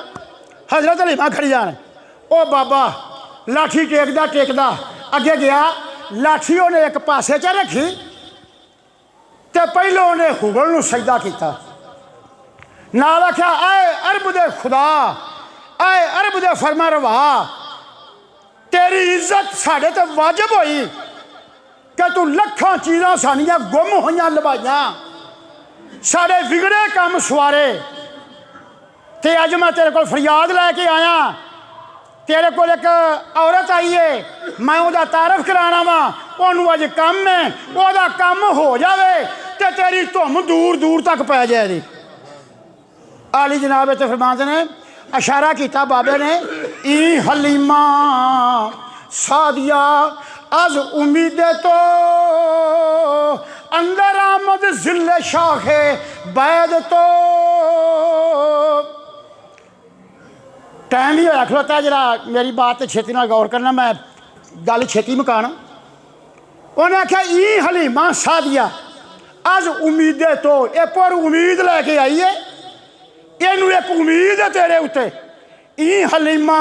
हज़रत हलीमा खड़ी जाने ओ बाबा लाठी टेकदा अगे गया लाठी उन्हें एक पासे च रखी तो पहले उन्हें हुबल नूं सजदा किया नाल आख्या आए अरब दे खुदा आए अरब दे फरमा रवा तेरी इज्जत साढ़े ते वाजिब होई कि तू लखां चीज़ां सानियां गुम होइयां लवाइयां साढ़े बिगड़े काम सवारे ते अज मैं तेरे को फरियाद लैके आया तेरे को एक औरत आई है मैं उसका तारफ कराना वा ओनू अज कम है वह कम हो जाए तो तेरी धुम दूर दूर तक पै जाए आली जनाब इतने फरमाते ने इशारा किया बाबे ने ई हलीमा सादिया अज उम्मीदे तो अंदर आमद जिले शाखे बैद तो टाइम ही होया खलोता जरा मेरी बात तो छेती नाल गौर करना मैं गल छेती मकाना उन्हें आख्या ई हलीमा सादिया अज उम्मीदे तो ये पर उम्मीद लैके आई है इनू एक उम्मीद है तेरे उत्ते ई हलीमा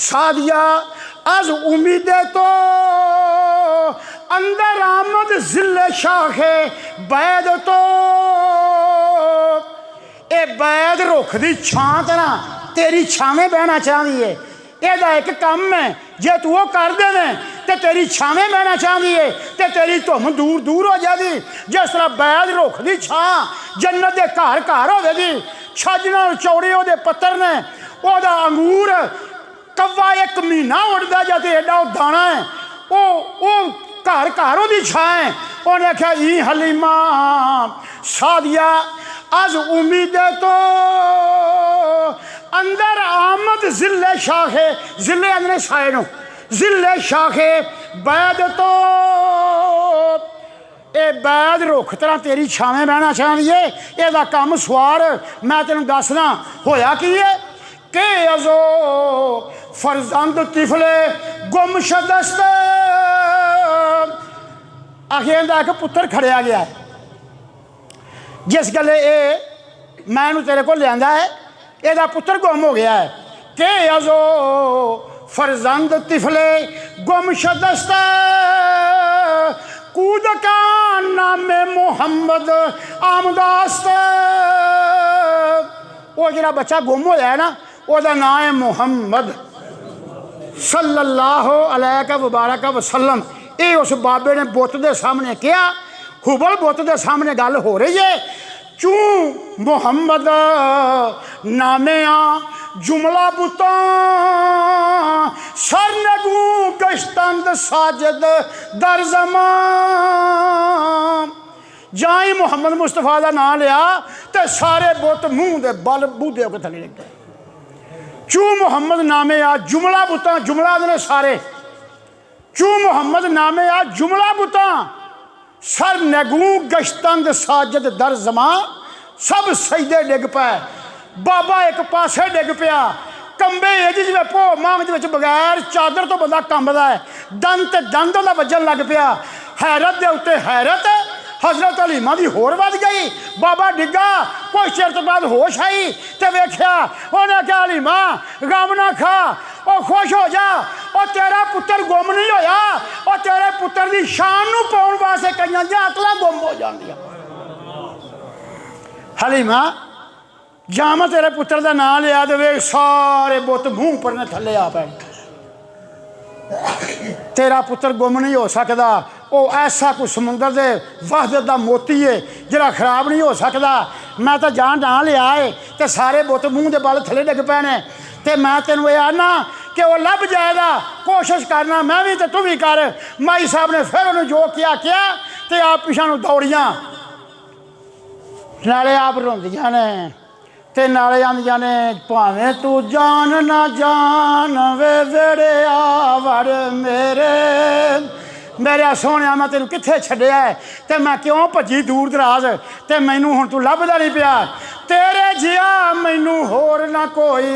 सादिया अज उम्मीदे तो अंदर आमद जिले शाखे बैद तो ये बैद रुख की छां तरह तेरी छावें बहना चाहती है यदा एक काम है जे तू वो कर देवे तो तेरी छावें बहना चाहती है तो तेरी धुम दूर दूर हो जाती जिस तरह बैद रुख की छां जन्नत के घर घर होगी छज नाल चौड़े वो पत्तर ने वह अंगूर कव्वा एक महीना उड़ता जा तो एडा दाना है वो घर घर वो छां है उन्हें आख्या ई हलीमा सादिया अज उम्मीदे तो अंदर आमद जिले शाखे जिले अंदर साए नो जिले शाखे बैद तो ये बैद रुख तरह तेरी छावें बहना चाहती है यदा कम सवार मैं तेन दसना होया की है के अजो फरजंद तिफले गुमशदस्त आखिर एक पुत्र खड़िया गया है जिस गले ये मैं तेरे को लिया है यदा पुत्र गुम हो गया है के अजो फरजंद तिफले गुमशदस्त कूद का नामे मोहम्मद आमदास्त वो जरा बच्चा गुम होया है ना वह नाम है मुहम्मद सल्लल्लाहु अलैहि मुबारक वसल्लम। ये उस बाबे ने बुत के सामने कहा हुबल बुत के सामने गल हो रही है चू मुहम्मद नामे आ जुमला बुता सरनगू गश्तंद साजद दर ज़मान जाई मुहम्मद मुस्तफा का नाम लिया तो सारे बुत मूँह के बल बूदे होकर थले लग गए चू मुहम्मद नामे आ जुमला बुता जुमला ने सारे चू मुहम्मद नामे आ जुमला बुता सर नगू गश्तंद साजद दर जमा सब सजदे डिग पे बाबा एक पासे डिग पिया कंबे जिमें भो मांग बगैर चादर तो बंदा कंबदा है दंद ते दंद का वजन लग पिया हैरत के उत्ते हैरत हजरत हलीमा की होर वध गई बाबा डिग्गा कुछ चिर तो बाद होश आई तो वेख्या उन्हें क्या हलीमा गम ना खा और खुश हो जा और तेरा पुत्र गुम नहीं होया और तेरे पुत्र की शान नूं पाउण वास्ते कईयां दी अकलां गुम हो जांदियां हलीमा जां मैं तेरे पुत्र का नाम लिया तो वे सारे बुत मूँह पर ने थले आ पै तेरा पुत्र गुम नहीं हो सकता वो ऐसा कुछ समुंदर के वहदत का मोती है जरा खराब नहीं हो सकता मैं तो जान ना लिया है तो सारे बुत मूँह के बल थले डिग पैने तो मैं तेन यह आना कि वह लभ जाएगा कोशिश करना मैं भी तो तू भी कर माई साहब ने फिर उन्हें जो किया तो आप पिछा दौड़ियाँ नाले आप रोंदियां ने ते नाले आंदियां ने भावें तू जान ना जान वे वेड़े आवड़ मेरे सोने मैं तेन कित्थे छड्डिया है तो मैं क्यों भजी दूर दराज तो मैनू हुण तू लभदा नहीं पिया तेरे जिया मैनू होर ना कोई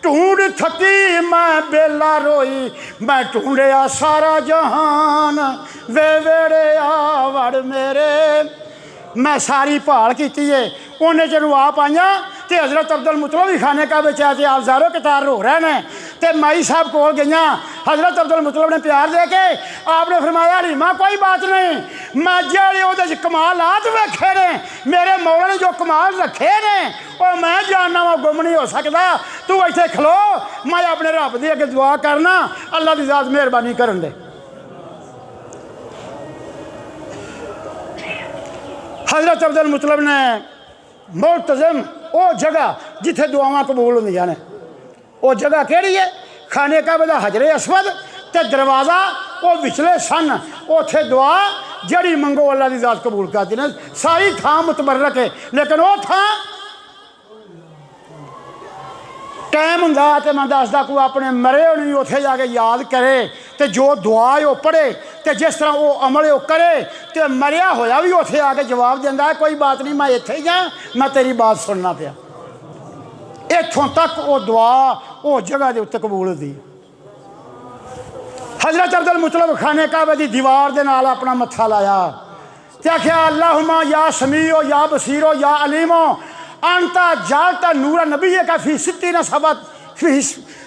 ढूंढ थकी मैं बेला रोई मैं ढूंढिया सारा जहान वे वेड़े आवड़ मेरे मैं सारी भाल की है उन्हें चलो आप आईया तो हजरत अब्दुल मुतलब भी खाने का बेचा थे आप ज़ारो कतार रो रहे हैं तो माई साहब को गई हजरत अब्दुल मुतलब ने प्यार दे के आपने फरमाया हलीमा कोई बात नहीं मैं जो वो कमालात वेखे ने मेरे मौला ने जो कमाल रखे ने और मैं जानना वा गुम नहीं हो सकता तू इतने खलो मैं अपने रब की अगे दुआ करना अल्लाह की ज़ात मेहरबानी करन दे। हजरत अब्दुल मुतलब ने मुल्तज़िम वो जगह जिथे दुआवां कबूल होंदियां ने वो जगह केड़ी है खाने काबे दा हजरे असवद ते दरवाज़ा वो विचले सन उथे दुआ जड़ी मंगो अल्लाह की ज़ात कबूल करती ने सारी थां मुतबरक है लेकिन वो थां टाइम हुंदा ते मैं दसदा कोई अपने मरे होनी उत्थे जाके याद करे तो जो दुआ है वो पढ़े तो जिस तरह वो अमल वो करे तो मरिया होया भी उत्थे आके जवाब देंदा है कोई बात नहीं मैं इत्थे ही जां मैं तेरी बात सुनना पिया। इत्थों तक वो दुआ वो जगह के उत्ते कबूल होती। हज़रत अब्दुल मुतलब खाने काबे की दीवार के नाल अपना मत्था लाया ते आख्या अल्लाहुम्मा या समीओ या बसीरो या अलीमो अंता जालता नूरा नबी का फी सित्तीन सबत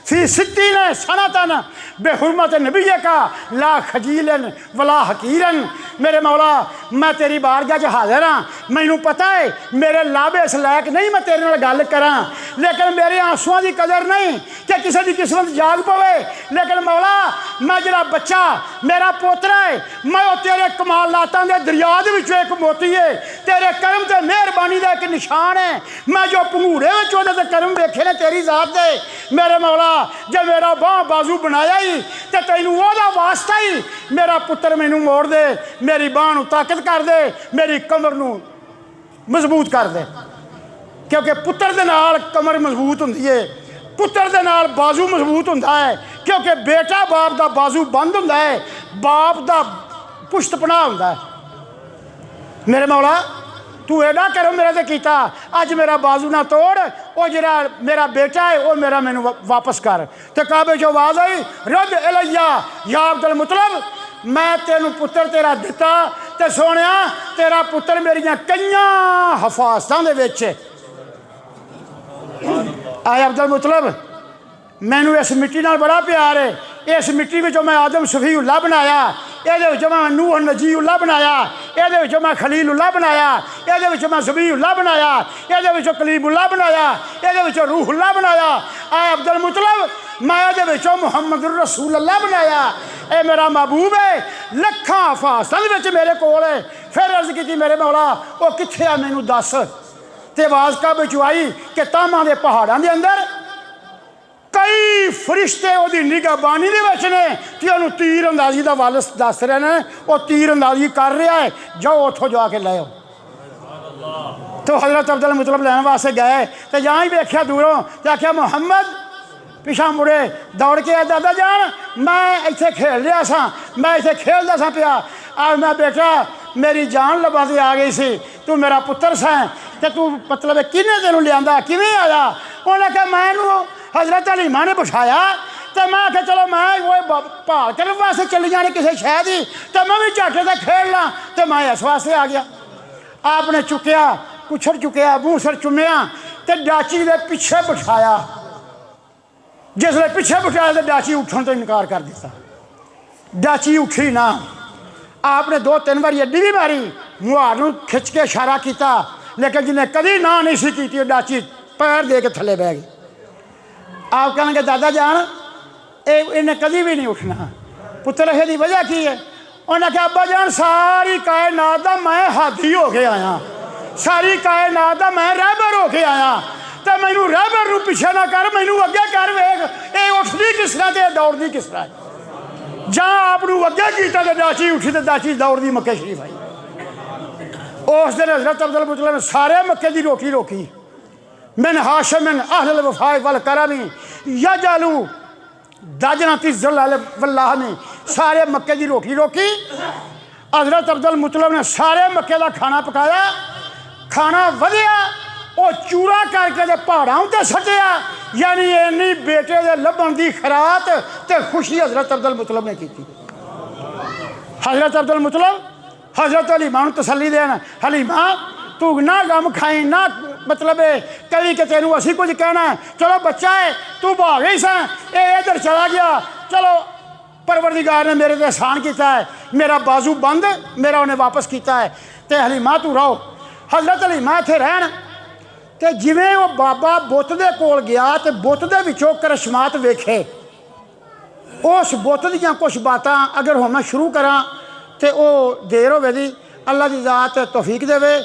फी सित्तीन सनतन बेहुरमत नबी का ला खजीलन वला हकीरन। मेरे मौला मैं तेरी बारगाह च हाजिर हाँ, मैनू पता है मेरे लाभे इस लायक नहीं मैं तेरे नाल गल करा, लेकिन मेरे आंसुओं की कदर नहीं कि किसी की किस्मत जाग पवे। लेकिन मौला मैं जरा बच्चा मेरा पोतरा है मैं वो तेरे कमालातां दे दरिया दे विचों एक मोती है, तेरे करम ते मेहरबानी का एक निशान है। मैं जो पंगूड़े में ओहदे ते करम वेखे ने तेरी जात दे मेरे मौला जे मेरा बाह बाजू बनाया ही तो तैनू ओहदा वास्ता ही मेरा पुत्र मैनू मोड़ दे, मेरी बाह नू ताकत कर दे, मेरी कमर नू मजबूत कर दे। क्योंकि पुत्र दे नाल कमर मजबूत हुंदी है, पुत्र दे नाल बाजू मजबूत हुंदा है। क्योंकि बेटा बाप दा बाजू बंद हुंदा है, बाप दा पुश्त पनाह हुंदा है। मेरे मौला तू एडा करो मेरे ते कीता, अज मेरा बाजू ना तोड़, वो जरा मेरा बेटा है वो मेरा मैनू वापस कर। तो काबे जो आवाज़ आई रद इलैया या अब्दुल मुतलब मैं तेनू पुत्र तेरा दिता ते सोनिया तेरा पुत्र मेरियां कईयां हफाजतां दे विच आए। अब्दुल मुतलब मैनू इस मिट्टी नाल बड़ा प्यार है, इस मिट्टी विचों मैं आदम सफीउल्लाह बनाया, ये मैं नूह नजीउल्लाह बनाया, ये मैं खलीलुल्लाह बनाया, ये मैं ज़बीउल्लाह बनाया, ये कलीमुल्लाह बनाया, ये रूहुल्लाह बनाया। आए अब्दुल मुतलब मैं ये मुहम्मदुर रसूलुल्लाह बनाया। ये मेरा महबूब है लखां हफाजतां मेरे कोल है। फिर अर्ज की मेरे मौला वो कित्थे आ मैनू दस। तो आवाज़ काबे चों आई कि तामां दे पहाड़ां दे अंदर कई फरिश्ते ओदी निगहबानी दे विच ने कि उहनूं तीर अंदाजी दा वल दस रहे ने, वो तीर अंदाजी कर रहा है, जाओ उत्थों जाके लै आओ। तो हज़रत अब्दुल मुतलब लैन वास्ते गए तो जहाँ ही वेख्या दूरों तो आख्या मुहम्मद पिछा मुड़े दौड़ के आया दादा जान मैं इत्थे खेल रहा सा, मैं इत्थे खेलदा सा पिया, आज मैं बेटा मेरी जान लब्भा ते आ गई सी, तू मेरा पुत्र सैं ते तू मतलब किने तेनू लियांदा किवें आया। उन्हें कहा मैनू हज़रत हलीमा ने बिठाया तो मैं आख्या चलो मैं वो भाल करने वास्ते चली जाने किसी शहर की तो मैं भी झट से खेल ला, तो मैं इस वास्ते आ गया। आपने चुकया कुछड़ चुकया मूँह सिर चुमिया तो डाची के पिछे बिठाया, जिसले पिछे बिठाया तो डाची उठने तो इनकार कर दिता, डाची उठी ना। आपने दो तीन बार अड्डी भी मारी मुहार नूं खिंच के इशारा किया, लेकिन जिन्हें कभी ना नहीं सी की डाची पैर दे के थले बह गई। आप कहेंगे दादा जान इन्हें कभी भी नहीं उठना, पुत्र की वजह की है। उन्हें कहा अब्बा जान सारी कायनात दा मैं हाथी हो के आया, सारी कायनात दा मैं रहबर हो के आया, तो मैनू रहबर नूं पिछे ना कर, मैनू अगे कर वेख ये उठदी किस तरह ते दौड़दी किस तरह। जहाँ आपनू अगे किया तो डाची उठी तो डाची दौड़दी मक्के शरीफ आई। उस दिन हज़रत अब्दुल मुतलब ने सारे मक्के की रोटी रोकी। मिन हाशिमिन अहल वफाए वल करमी यजलू दाजनाती ज़ल्लाल वल्लाहमी, सारे मक्के की रोटी रोकी। हज़रत अब्दुल मुतलब ने सारे मक्के का खाना पकाया, खाना वधिया वो चूरा करके पहाड़ों उत्ते सटिया, यानी इन्नी बेटे के लभण की खरात तो खुशी हज़रत अब्दुल मुतलब ने की। हज़रत अब्दुल मुतलब हज़रत हलीमा नूं तसल्ली देन, हलीमा तू ना गम खाई ना मतलब कभी कि तेनू असी कुछ कहना है, चलो बच्चा है तू भाग गई सा ये इधर चला गया, चलो परवरदिगार ने मेरे ते एहसान किया है, मेरा बाजू बंद मेरा उन्हें वापस किया है, तो हलीमा तू रहो। हज़रत हलीमा इत्थे रहन तो जिवें वो बाबा बुत दे कोल गया तो बुत दे विचों करिश्मात वेखे, उस बुत दीयां कुछ बातां अगर हुण मैं शुरू करा तो वो देर होवे दी, अल्लाह दी ज़ात तौफीक देवे।